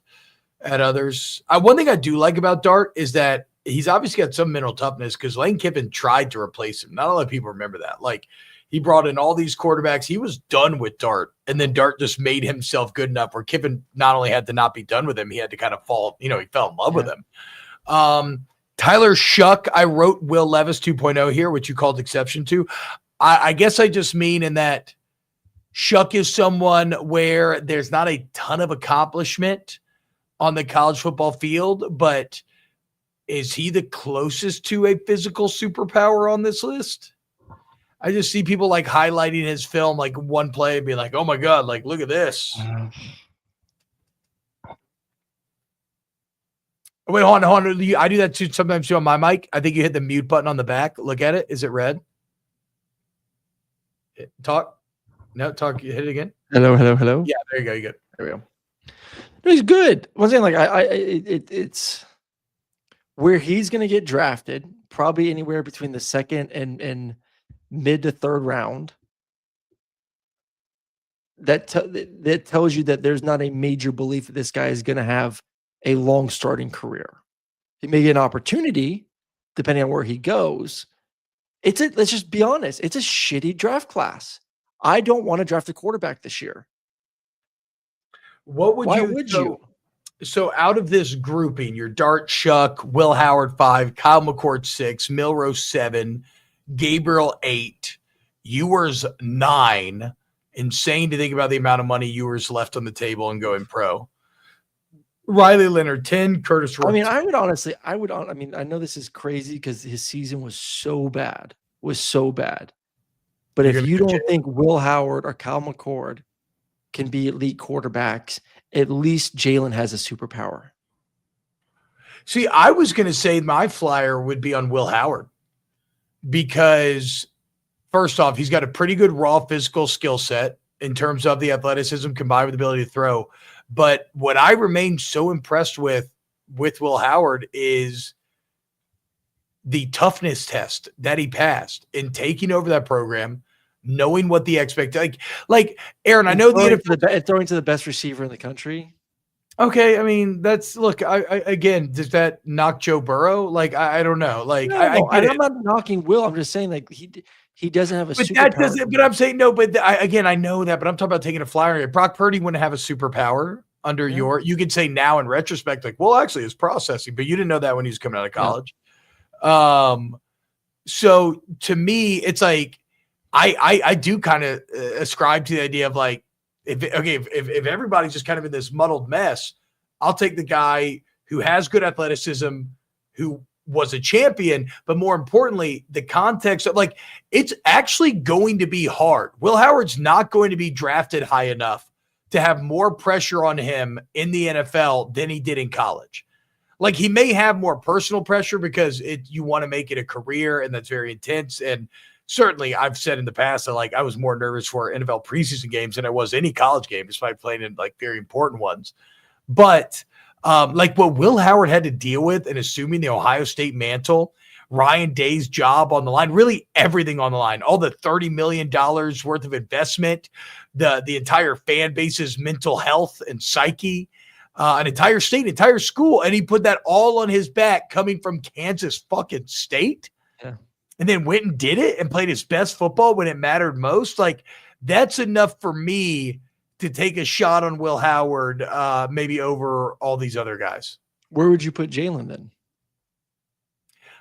at others. One thing I do like about Dart is that he's obviously got some mental toughness, because Lane Kiffin tried to replace him. Not a lot of people remember that. Like, he brought in all these quarterbacks. He was done with Dart, and then Dart just made himself good enough where Kiffin not only had to not be done with him, he had to kind of fall, he fell in love with him. Tyler Shuck, I wrote Will Levis 2.0 here, which you called exception to. I guess I just mean in that Shuck is someone where there's not a ton of accomplishment on the college football field, but is he the closest to a physical superpower on this list? I just see people like highlighting his film, like one play, and be like, oh my God, like, look at this. Wait, hold on. I do that too sometimes too on my mic. I think you hit the mute button on the back. Look at it. Is it red? Talk. No, talk. You hit it again. Hello. Yeah, there you go. You're good. There we go. No, he's good. Once again, like it's where he's going to get drafted, probably anywhere between the second and mid to third round. That tells you that there's not a major belief that this guy is going to have a long starting career. He may get an opportunity depending on where he goes. Let's just be honest. It's a shitty draft class. I don't want to draft a quarterback this year. Why would you? So out of this grouping, your Dart, Shuck, Will Howard 5, Kyle McCord 6, Milrose 7, Gabriel 8, Ewers 9. Insane to think about the amount of money Ewers left on the table and going pro. Riley Leonard 10, Curtis Rourke. I mean, I know this is crazy because his season was so bad. But if you don't think Will Howard or Kyle McCord can be elite quarterbacks, at least Jalen has a superpower. See, I was going to say my flyer would be on Will Howard, because first off, he's got a pretty good raw physical skill set in terms of the athleticism combined with the ability to throw. But what I remain so impressed with Will Howard is the toughness test that he passed in taking over that program, knowing what the expectation, like Aaron, I know throwing to the best receiver in the country. Okay, I mean, again, does that knock Joe Burrow? Like, I don't know. Like, I'm not knocking Will. I'm just saying, like, he doesn't have a superpower. That doesn't. But I'm saying no. But I know that. But I'm talking about taking a flyer. Brock Purdy wouldn't have a superpower under you could say now in retrospect, like, well, actually, it's processing, but you didn't know that when he was coming out of college. Yeah. So to me, it's like I do kind of ascribe to the idea of like, if everybody's just kind of in this muddled mess, I'll take the guy who has good athleticism, who was a champion, but more importantly, the context of like, it's actually going to be hard. Will Howard's not going to be drafted high enough to have more pressure on him in the NFL than he did in college. Like, he may have more personal pressure because you want to make it a career, and that's very intense. And certainly I've said in the past that like I was more nervous for NFL preseason games than I was any college game, despite playing in like very important ones. But like what Will Howard had to deal with and assuming the Ohio State mantle, Ryan Day's job on the line, really everything on the line, all the $30 million worth of investment, the entire fan base's mental health and psyche, an entire state, entire school. And he put that all on his back coming from Kansas fucking State. Yeah. And then went and did it and played his best football when it mattered most. Like, that's enough for me to take a shot on Will Howard, maybe over all these other guys. Where would you put Jalen then?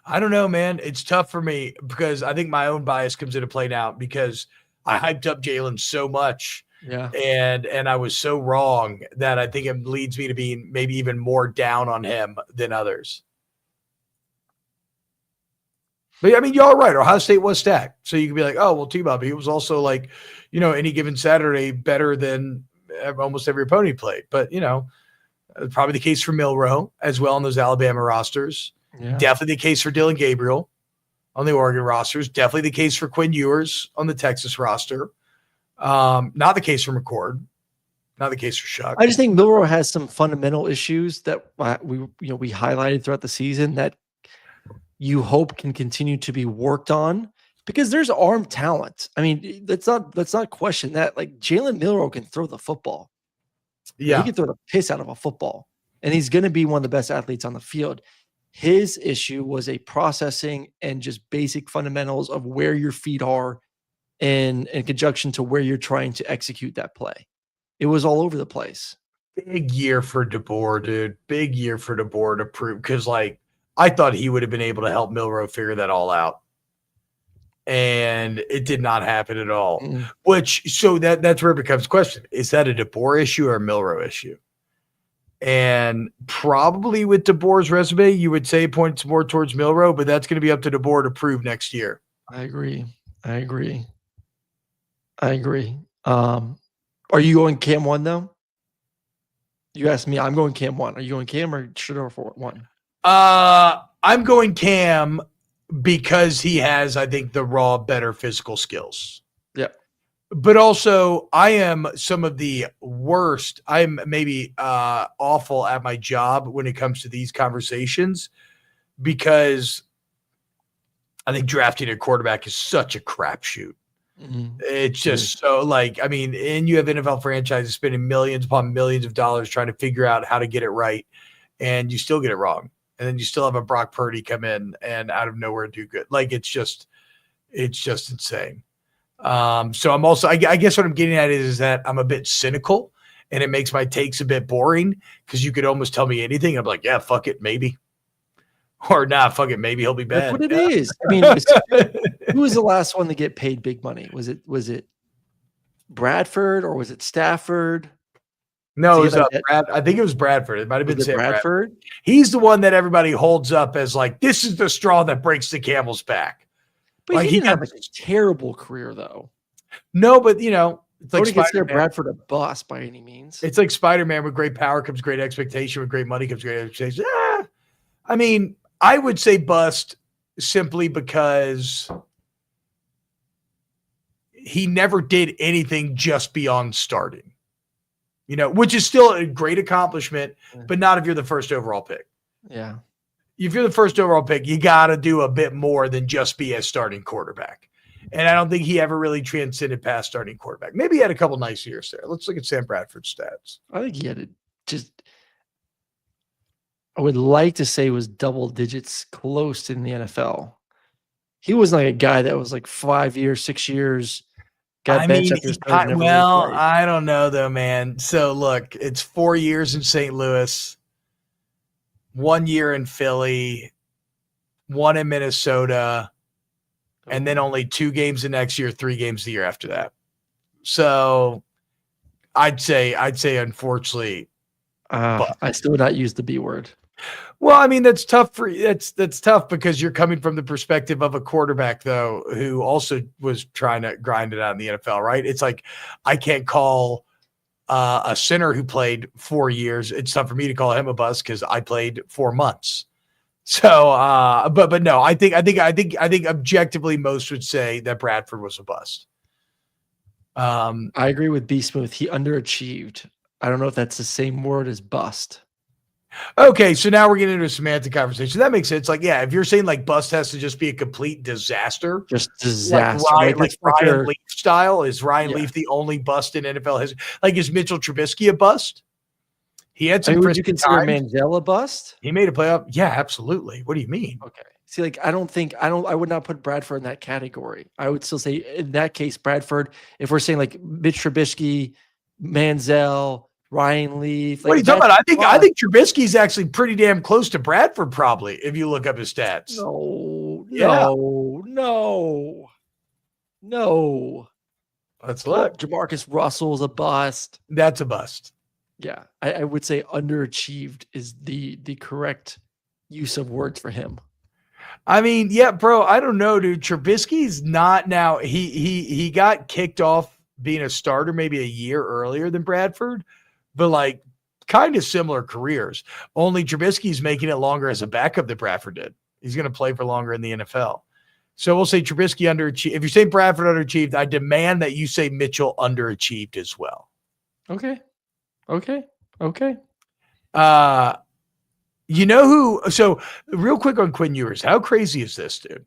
I don't know, man. It's tough for me because I think my own bias comes into play now because I hyped up Jalen so much. Yeah. And I was so wrong that I think it leads me to being maybe even more down on him than others. But I mean, you're all right. Ohio State was stacked. So you could be like, oh, well, TBob, he was also like, any given Saturday better than almost every opponent he played. But, probably the case for Milroe as well on those Alabama rosters. Yeah. Definitely the case for Dylan Gabriel on the Oregon rosters. Definitely the case for Quinn Ewers on the Texas roster. Not the case for McCord. Not the case for Shuck. I just think Milroe has some fundamental issues that we highlighted throughout the season that you hope can continue to be worked on, because there's arm talent. I mean, let's not question that. Like, Jalen Milroe can throw the football. Yeah. He can throw the piss out of a football, and he's going to be one of the best athletes on the field. His issue was a processing and just basic fundamentals of where your feet are in conjunction to where you're trying to execute that play. It was all over the place. Big year for DeBoer, dude. Big year for DeBoer to prove, because like I thought he would have been able to help Milroe figure that all out. And it did not happen at all. So that's where it becomes a question. Is that a DeBoer issue or a Milroe issue? And probably with DeBoer's resume, you would say it points more towards Milroe, but that's going to be up to DeBoer to prove next year. I agree. Are you going Cam 1 though? You asked me. I'm going Cam 1. Are you going Cam or Shedeur for 1? I'm going Cam because he has, I think, the raw better physical skills. Yeah. But also, I am some of the worst. I'm maybe awful at my job when it comes to these conversations, because I think drafting a quarterback is such a crapshoot. It's just so like, I mean, and you have NFL franchises spending millions upon millions of dollars trying to figure out how to get it right, and you still get it wrong. And then you still have a Brock Purdy come in and out of nowhere do good. Like, it's just insane. So I'm also, I guess what I'm getting at is that I'm a bit cynical, and it makes my takes a bit boring, because you could almost tell me anything. I'm like, yeah, fuck it, maybe. Or nah, fuck it, maybe he'll be bad. That's what it is. I mean, who was the last one to get paid big money? Was it Bradford or was it Stafford? No, it was Brad. I think it was Bradford. It might have been Sam Bradford. He's the one that everybody holds up as like, this is the straw that breaks the camel's back. But like, he didn't have a terrible career though. No, but it's like consider Bradford a bust by any means. It's like Spider-Man. With great power comes great expectation. With great money comes great expectation. I mean, I would say bust simply because he never did anything just beyond starting, which is still a great accomplishment, but not if you're the first overall pick. Yeah. If you're the first overall pick, you got to do a bit more than just be a starting quarterback. And I don't think he ever really transcended past starting quarterback. Maybe he had a couple nice years there. Let's look at Sam Bradford's stats. I think he had I would like to say it was double digits close in the NFL. He was like a guy that was like 5 years, 6 years. I don't know though, man. So look, it's 4 years in St. Louis, 1 year in Philly, 1 in Minnesota, and then only 2 games the next year, 3 games the year after that. So I'd say unfortunately, I still would not use the B word. Well, I mean, that's tough that's tough because you're coming from the perspective of a quarterback, though, who also was trying to grind it out in the NFL, right? It's like, I can't call a center who played 4 years. It's tough for me to call him a bust because I played 4 months. So, but no, I think objectively most would say that Bradford was a bust. I agree with B Smooth. He underachieved. I don't know if that's the same word as bust. Okay, so now we're getting into a semantic conversation. That makes sense. Like, yeah, if you're saying like bust has to just be a complete disaster, just disaster, like Ryan Leaf style. Is Ryan Leaf the only bust in NFL history? Like, is Mitchell Trubisky a bust? He had some. Would you consider Manziel a bust? He made a playoff. Yeah, absolutely. What do you mean? Okay. See, like, I would not put Bradford in that category. I would still say in that case, Bradford. If we're saying like Mitch Trubisky, Manziel, Ryan Leaf. Like, what are you talking about? I think Trubisky's actually pretty damn close to Bradford, probably, if you look up his stats. No. Let's look. Jamarcus Russell's a bust. That's a bust. Yeah. I would say underachieved is the correct use of words for him. I mean, yeah, bro, I don't know, dude. Trubisky's not now. He got kicked off being a starter maybe a year earlier than Bradford, but like kind of similar careers. Only Trubisky's making it longer as a backup than Bradford did. He's going to play for longer in the NFL. So we'll say Trubisky underachieved. If you're saying Bradford underachieved, I demand that you say Mitchell underachieved as well. Okay. Okay. Okay. You know who? So real quick on Quinn Ewers, how crazy is this, dude?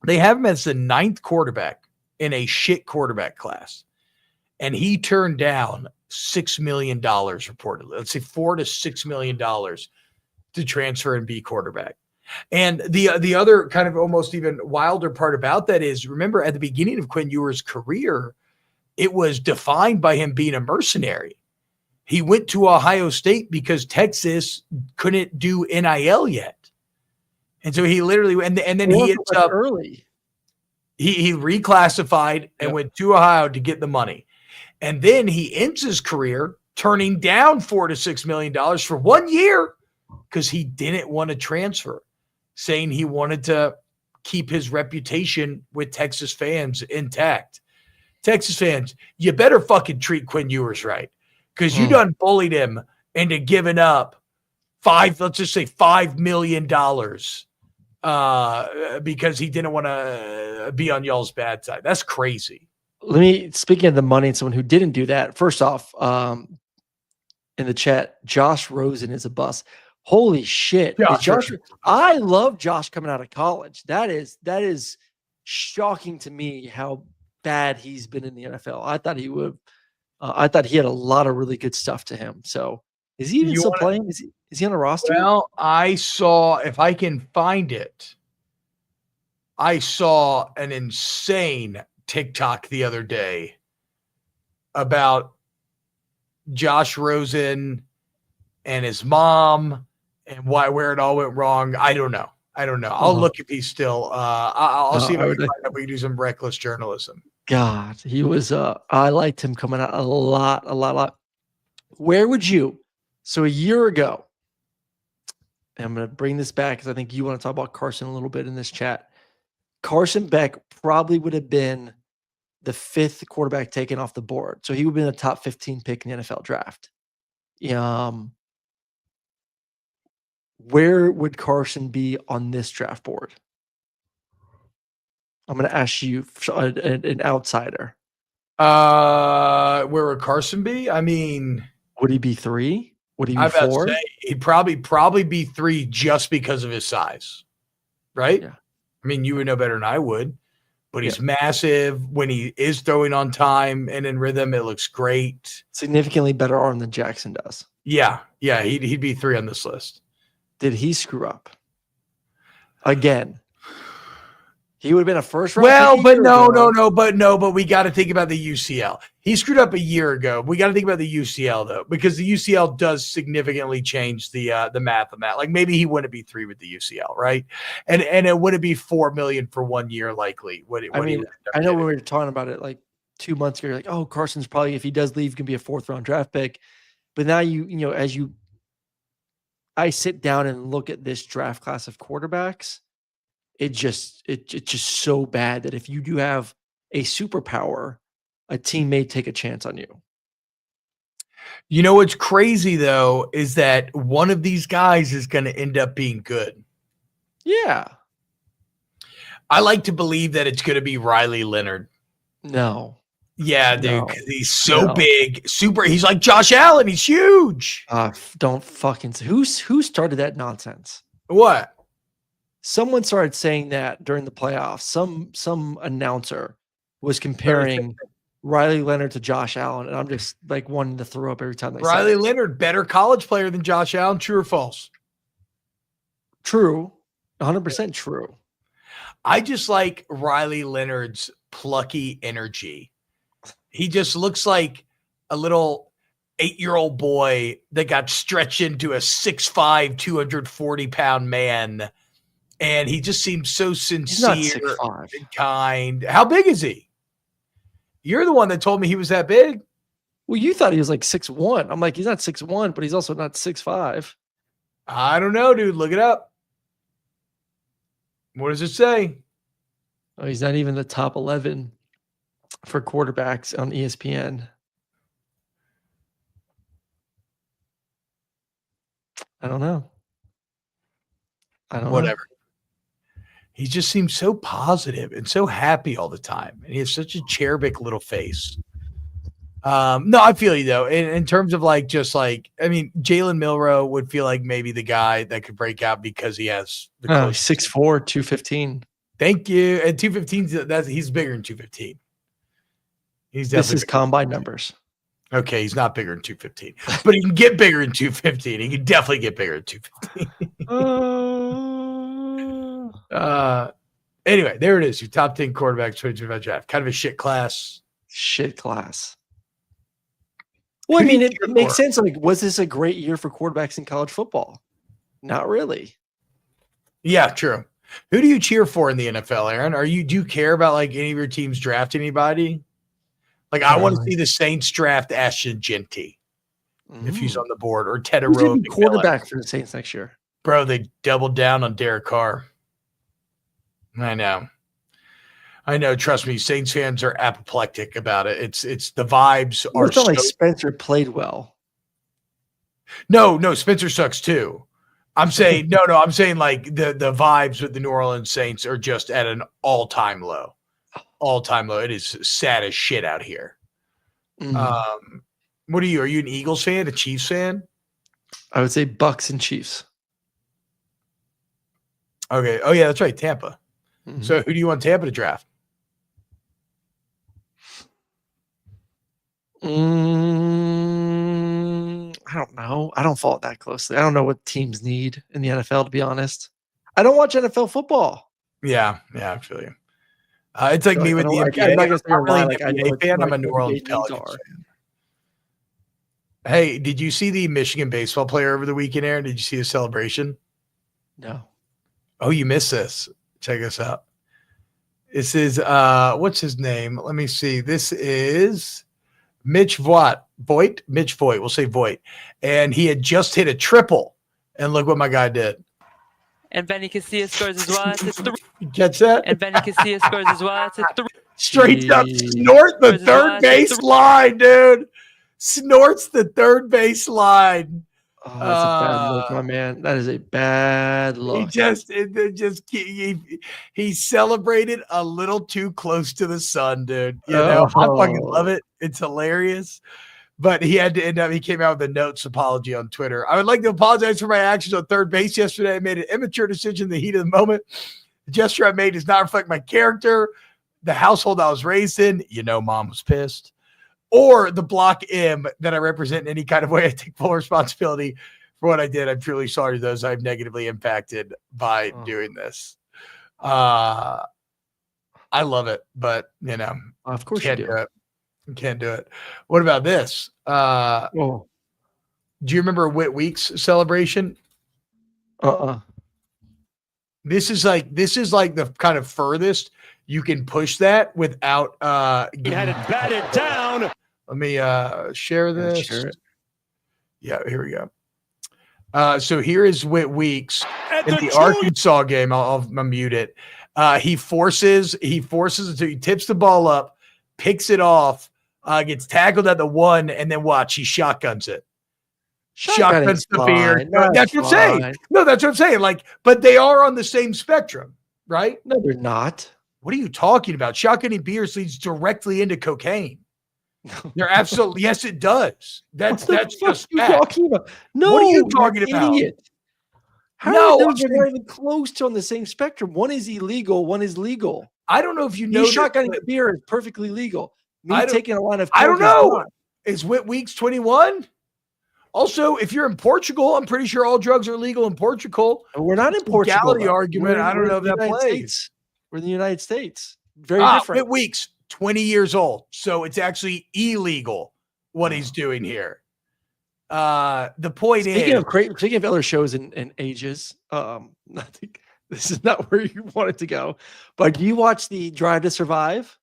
They have him as the 9th quarterback in a shit quarterback class, and he turned down $6 million reportedly. Let's say $4 to $6 million to transfer and be quarterback. And the other kind of almost even wilder part about that is, remember at the beginning of Quinn Ewers' career, it was defined by him being a mercenary. He went to Ohio State because Texas couldn't do NIL yet. And so he literally, and then he ends up early. He reclassified and went to Ohio to get the money. And then he ends his career turning down $4 to $6 million for 1 year because he didn't want to transfer, saying he wanted to keep his reputation with Texas fans intact. Texas fans, you better fucking treat Quinn Ewers right, because you done bullied him into giving up $5 million because he didn't want to be on y'all's bad side. That's crazy. Speaking of the money and someone who didn't do that, first off, in the chat, Josh Rosen is a bust. Holy shit. I love Josh coming out of college. That is shocking to me how bad he's been in the NFL. I thought he would. I thought he had a lot of really good stuff to him. So is he even still playing? Is he on a roster? Well, I saw, if I can find it, I saw an insane TikTok the other day about Josh Rosen and his mom and where it all went wrong. I don't know. I'll look if he's still. I'll see if I can find out. We can do some reckless journalism. God, he was. I liked him coming out a lot. Where would you? So a year ago, and I'm going to bring this back because I think you want to talk about Carson a little bit in this chat. Carson Beck probably would have been the 5th quarterback taken off the board. So he would have been a top 15 pick in the NFL draft. Where would Carson be on this draft board? I'm going to ask you, an outsider. Where would Carson be? I mean, would he be 3? Would he be 4? He'd probably be 3 just because of his size, right? Yeah. I mean, you would know better than I would, but he's massive. When he is throwing on time and in rhythm, it looks great. Significantly better arm than Jackson does. Yeah, he'd be 3 on this list. Did he screw up again? He would have been a first round. Well, but no, we got to think about the UCL. He screwed up a year ago. We got to think about the UCL though, because the UCL does significantly change the math on that. Like maybe he wouldn't be 3 with the UCL, right? And it wouldn't be $4 million for 1 year, likely. I know when we were talking about it like 2 months ago, you're like, oh, Carson's probably, if he does leave, can be a 4th round draft pick. But now I sit down and look at this draft class of quarterbacks. It's just so bad that if you do have a superpower, a team may take a chance on you. You know what's crazy though is that one of these guys is going to end up being good. Yeah. I like to believe that it's going to be Riley Leonard. No. Yeah, dude, because he's so big, he's like Josh Allen. He's huge. Don't fucking who started that nonsense? What? Someone started saying that during the playoffs. Some announcer was comparing Riley Leonard to Josh Allen, and I'm just like wanting to throw up every time they Riley Leonard, better college player than Josh Allen. True or false? True, 100% true. I just like Riley Leonard's plucky energy. He just looks like a little 8-year-old boy that got stretched into a 6'5", 240-pound man. And he just seems so sincere and kind. How big is he? You're the one that told me he was that big. Well, you thought he was like 6'1". I'm like, he's not 6'1", but he's also not 6'5". I don't know, dude. Look it up. What does it say? Oh, he's not even the top 11 for quarterbacks on ESPN. I don't know. Whatever. He just seems so positive and so happy all the time. And he has such a cherubic little face. No, I feel you though. In terms of like, just like, I mean, Jalen Milroe would feel like maybe the guy that could break out because he has the close 6'4", 215. Thank you. And 215, he's bigger than 215. He's definitely This is combine numbers. Okay, he's not bigger than 215, but he can get bigger than 215. He can definitely get bigger than 215. Anyway, there it is. Your top 10 quarterbacks 2025 draft. Kind of a shit class. Well, I mean, it makes sense. Like, was this a great year for quarterbacks in college football? Not really. Yeah, true. Who do you cheer for in the NFL, Aaron? Do you care about like any of your teams draft anybody? Like, I want to see the Saints draft Ashton Genty if he's on the board, or Ted Arroyo. Who's quarterback for the Saints next year? Bro, they doubled down on Derek Carr. I know. Trust me, Saints fans are apoplectic about it. It's the vibes are. It's not like Spencer played well. No, Spencer sucks too. I'm saying no. I'm saying like the vibes with the New Orleans Saints are just at an all-time low. All-time low. It is sad as shit out here. What are you? Are you an Eagles fan? A Chiefs fan? I would say Bucks and Chiefs. Okay. Oh yeah, that's right. Tampa. So who do you want Tampa to draft? I don't know. I don't follow it that closely. I don't know what teams need in the NFL, to be honest. I don't watch NFL football. Yeah, I feel you. It's like me with the NBA. I'm not going to say I'm really an NBA fan. I'm a New Orleans Pelicans fan. Hey, did you see the Michigan baseball player over the weekend, Aaron? Did you see his celebration? No. Oh, you missed this. Check this out. This is what's his name? Let me see. This is Mitch Voigt. Mitch Voigt. We'll say Voigt. And he had just hit a triple. And look what my guy did. And Benny Casilla scores as well. It's 3. You catch that? And Benny Casilla scores as well. It's 3. Straight up snort the third base line, dude. Snorts the third base line. Oh, that's a bad look, my man. That is a bad look. He celebrated a little too close to the sun, dude. You know, I fucking love it. It's hilarious. But he had to end up, he came out with a notes apology on Twitter. I would like to apologize for my actions on third base yesterday. I made an immature decision in the heat of the moment. The gesture I made does not reflect my character, the household I was raised in. You know, mom was pissed. Or the block M that I represent in any kind of way. I take full responsibility for what I did. I'm truly sorry to those I've negatively impacted by doing this. I love it, but you know, of course can't do it. Can't do it. What about this? Do you remember Whit Weeks celebration? This is like the kind of furthest you can push that without he had it batted down. Let me share this. Share it. Yeah, here we go. So here is Whit Weeks in the Arkansas game. I'll mute it. He forces it to, he tips the ball up, picks it off, gets tackled at the 1, and then watch, he shotguns it. Shotguns the beer. No, that's what I'm saying. No, that's what I'm saying. Like, but they are on the same spectrum, right? No, they're not. What are you talking about? Shotgunning beers leads directly into cocaine. They're absolutely, yes, it does. That's just fact. Talking about? No, what are you talking about? Idiot. How are those not even close to on the same spectrum? One is illegal, one is legal. I don't know if you know. Shotgunning a beer is perfectly legal. Me taking a line of I don't know. Is Whit Weeks 21? Also, if you're in Portugal, I'm pretty sure all drugs are legal in Portugal. We're not in Portugal. Legality argument. I don't know if that plays. We're in the United States. Very different. Whit Weeks, 20 years old. So it's actually illegal what he's doing here. The point speaking of other shows and ages, I think this is not where you wanted to go. But do you watch the Drive to Survive?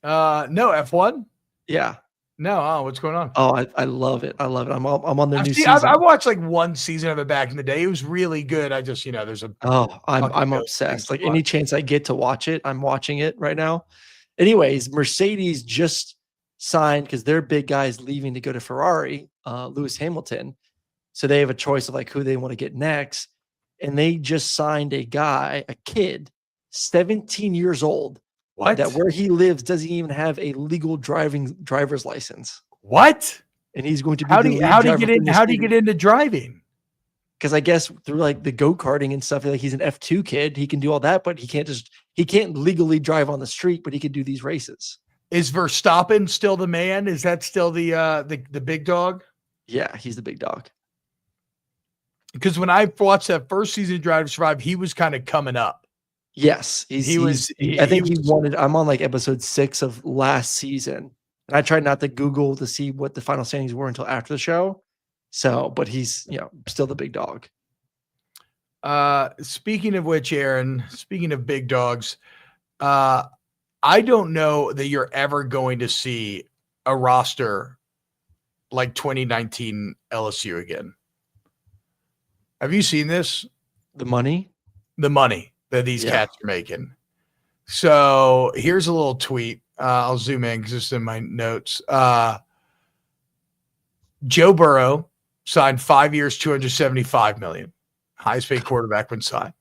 No, F1? Yeah. No, what's going on? Oh, I love it. I love it. I'm on their new season. I watched like one season of it back in the day. It was really good. I just, there's a I'm obsessed. Like any chance I get to watch it, I'm watching it right now. Anyways, Mercedes just signed because their big guy is leaving to go to Ferrari, Lewis Hamilton. So they have a choice of like who they want to get next. And they just signed a kid, 17 years old, What? That where he lives doesn't even have a legal driver's license. What? And he's going to be How do you get into driving? Because I guess through like the go-karting and stuff, like he's an F2 kid, he can do all that, but he can't legally drive on the street, but he can do these races. Is Verstappen still the man? Is that still the big dog? Yeah, he's the big dog. Because when I watched that first season of Drive to Survive, he was kind of coming up. Yes, I'm on like episode 6 of last season, and I tried not to Google to see what the final standings were until after the show. So, but he's still the big dog. Speaking of which, Aaron, speaking of big dogs, I don't know that you're ever going to see a roster like 2019 LSU again. Have you seen this? The money that these cats are making. So here's a little tweet. I'll zoom in because it's in my notes. Joe Burrow signed 5 years, $275 million. Highest paid quarterback when signed.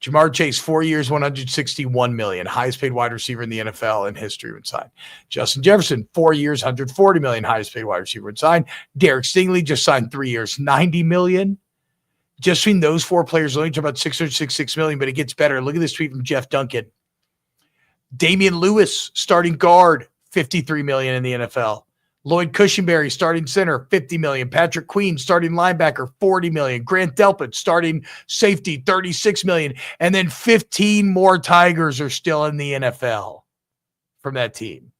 Jamar Chase, 4 years, $161 million. Highest paid wide receiver in the NFL in history when signed. Justin Jefferson, 4 years, $140 million. Highest paid wide receiver when signed. Derek Stingley just signed 3 years, $90 million. Just between those 4 players, only talk about $666 million, but it gets better. Look at this tweet from Jeff Duncan. Damian Lewis, starting guard, $53 million in the NFL. Lloyd Cushenberry, starting center, $50 million. Patrick Queen, starting linebacker, $40 million. Grant Delpit, starting safety, $36 million. And then 15 more Tigers are still in the NFL from that team.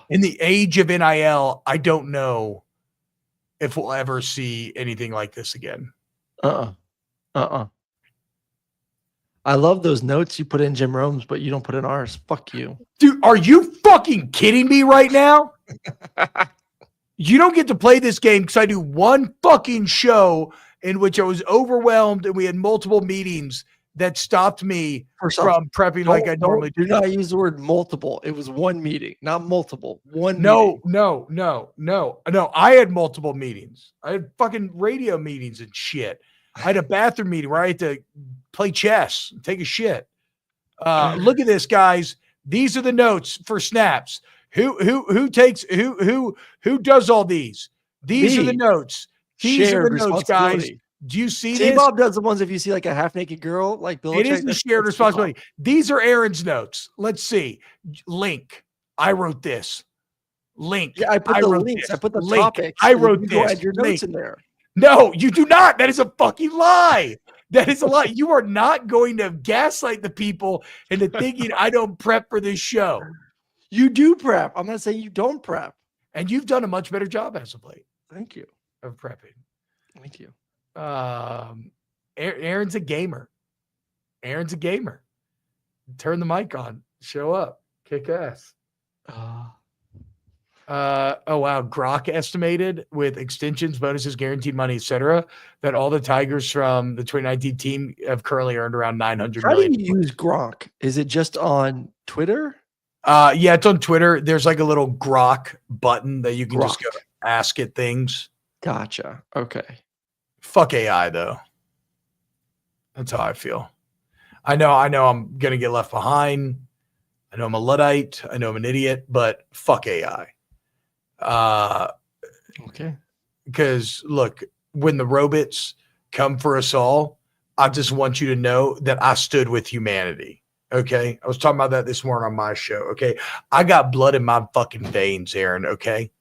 In the age of NIL, I don't know if we'll ever see anything like this again. I love those notes you put in Jim Rome's, but you don't put in ours. Fuck you. Dude, are you fucking kidding me right now? You don't get to play this game because I do one fucking show in which I was overwhelmed and we had multiple meetings that stopped me from prepping like I normally do. Do not use the word multiple. It was one meeting, not multiple. No. I had multiple meetings. I had fucking radio meetings and shit. I had a bathroom meeting where I had to play chess and take a shit. Look at this, guys. These are the notes for snaps. Who does all these? These are the notes. These are the notes, guys. Do you see this? TBob does the ones if you see like a half-naked girl, like Bill. It is the shared responsibility. These are Aaron's notes. Let's see. Link. I wrote this. Link. Yeah, I put the links. I put the topics. I wrote this. Add your notes in there. No, you do not. That is a fucking lie. That is a lie. You are not going to gaslight the people into thinking I don't prep for this show. You do prep. I'm not saying you don't prep. And you've done a much better job as of late. Thank you. Of prepping. Thank you. Aaron's a gamer. Aaron's a gamer. Turn the mic on. Show up. Kick ass. Oh wow, Grok estimated with extensions, bonuses, guaranteed money, etc., that all the Tigers from the 2019 team have currently earned around $900 million. How do you use Grok? Is it just on Twitter? Yeah, it's on Twitter. There's like a little Grok button that you can just go ask it things. Gotcha. Okay. Fuck AI though. That's how I feel. I know I'm gonna get left behind. I know I'm a Luddite. I know I'm an idiot, but fuck AI. Okay. Because look, when the robots come for us all, I just want you to know that I stood with humanity. Okay. I was talking about that this morning on my show. Okay. I got blood in my fucking veins, Aaron. Okay.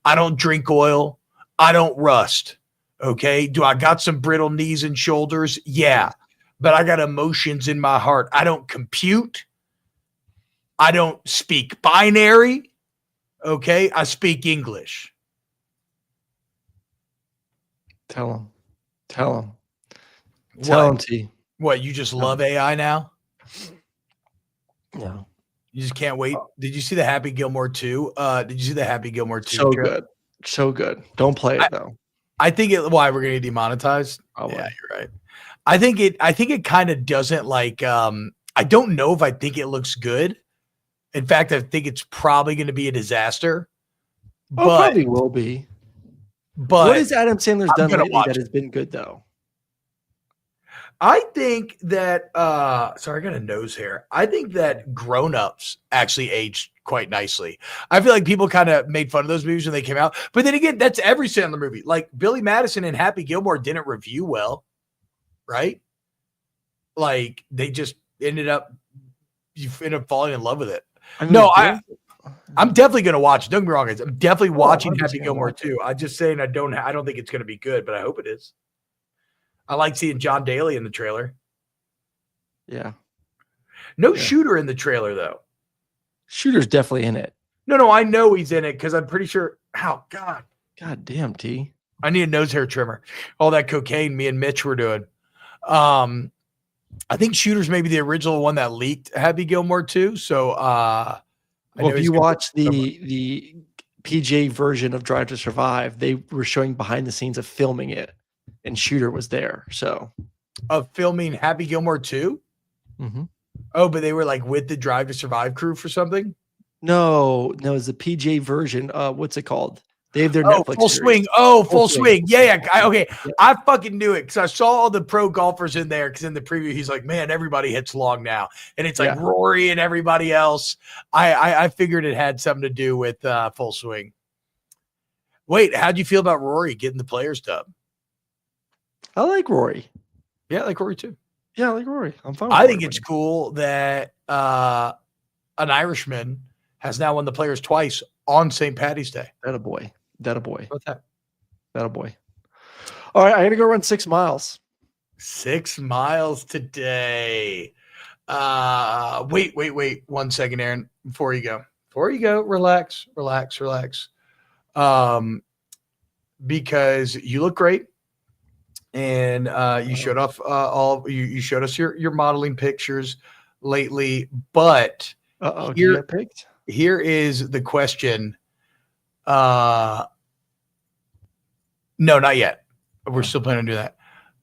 I don't drink oil. I don't rust. Okay. Do I got some brittle knees and shoulders? Yeah. But I got emotions in my heart. I don't compute. I don't speak binary. Okay, I speak English. Tell him. Tell him, T. What, you just love AI now? No. You just can't wait. Did you see the Happy Gilmore 2? Did you see the Happy Gilmore 2? So good. So good. Don't play it though. I think why we're gonna demonetize. Oh, yeah, you're right. I think it kind of doesn't like I don't know if I think it looks good. In fact, I think it's probably going to be a disaster. But probably will be. But what has Adam Sandler's done lately that has been good though? I think that sorry, I got a nose hair. I think that grown-ups actually aged quite nicely. I feel like people kind of made fun of those movies when they came out. But then again, that's every Sandler movie. Like Billy Madison and Happy Gilmore didn't review well, right? Like they just you end up falling in love with it. I'm definitely going to watch it. Don't get me wrong, guys. I'm definitely watching Happy Gilmore too. I'm just saying I don't think it's going to be good, but I hope it is. I like seeing John Daly in the trailer. Yeah. No Shooter in the trailer, though. Shooter's definitely in it. No, I know he's in it because I'm pretty sure. Oh, God. God damn, T. I need a nose hair trimmer. All that cocaine me and Mitch were doing. I think Shooter's maybe the original one that leaked Happy Gilmore too. So, well, if you watch the PJ version of Drive to Survive, they were showing behind the scenes of filming it, and Shooter was there. So, of filming Happy Gilmore 2? Mm-hmm. Oh, but they were like with the Drive to Survive crew for something? No, it's the PJ version. What's it called? They have their Netflix Full series. Swing. Oh, Full Swing. Yeah. Okay. Yeah. I fucking knew it because I saw all the pro golfers in there because in the preview, he's like, man, everybody hits long now. And it's like Rory and everybody else. I figured it had something to do with Full Swing. Wait, how'd you feel about Rory getting the Players Dub? I like Rory. Yeah, I like Rory too. Yeah, I like Rory. I'm fine. I think it's cool that an Irishman has now won the Players twice on St. Paddy's Day. That a boy. What's that? That a boy. All right, I'm gonna go run 6 miles. 6 miles today. Wait 1 second, Aaron. Before you go, relax. Because you look great, and you showed off you showed us your modeling pictures lately. But you got picked? Here is the question. No, not yet. We're still planning on doing that.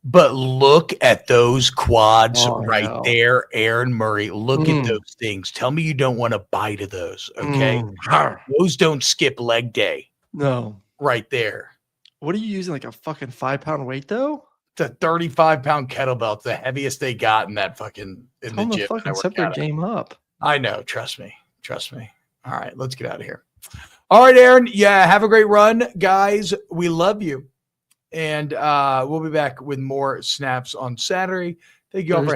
But look at those quads there, Aaron Murray. Look at those things. Tell me you don't want a bite of those, okay? Those don't skip leg day. No. Right there. What are you using, like a fucking 5-pound weight, though? It's a 35-pound kettlebell. It's the heaviest they got in that fucking in the gym. Fucking step their game up. I know. Trust me. All right, let's get out of here. All right, Aaron. Yeah, have a great run, guys. We love you. And we'll be back with more snaps on Saturday. Thank you all for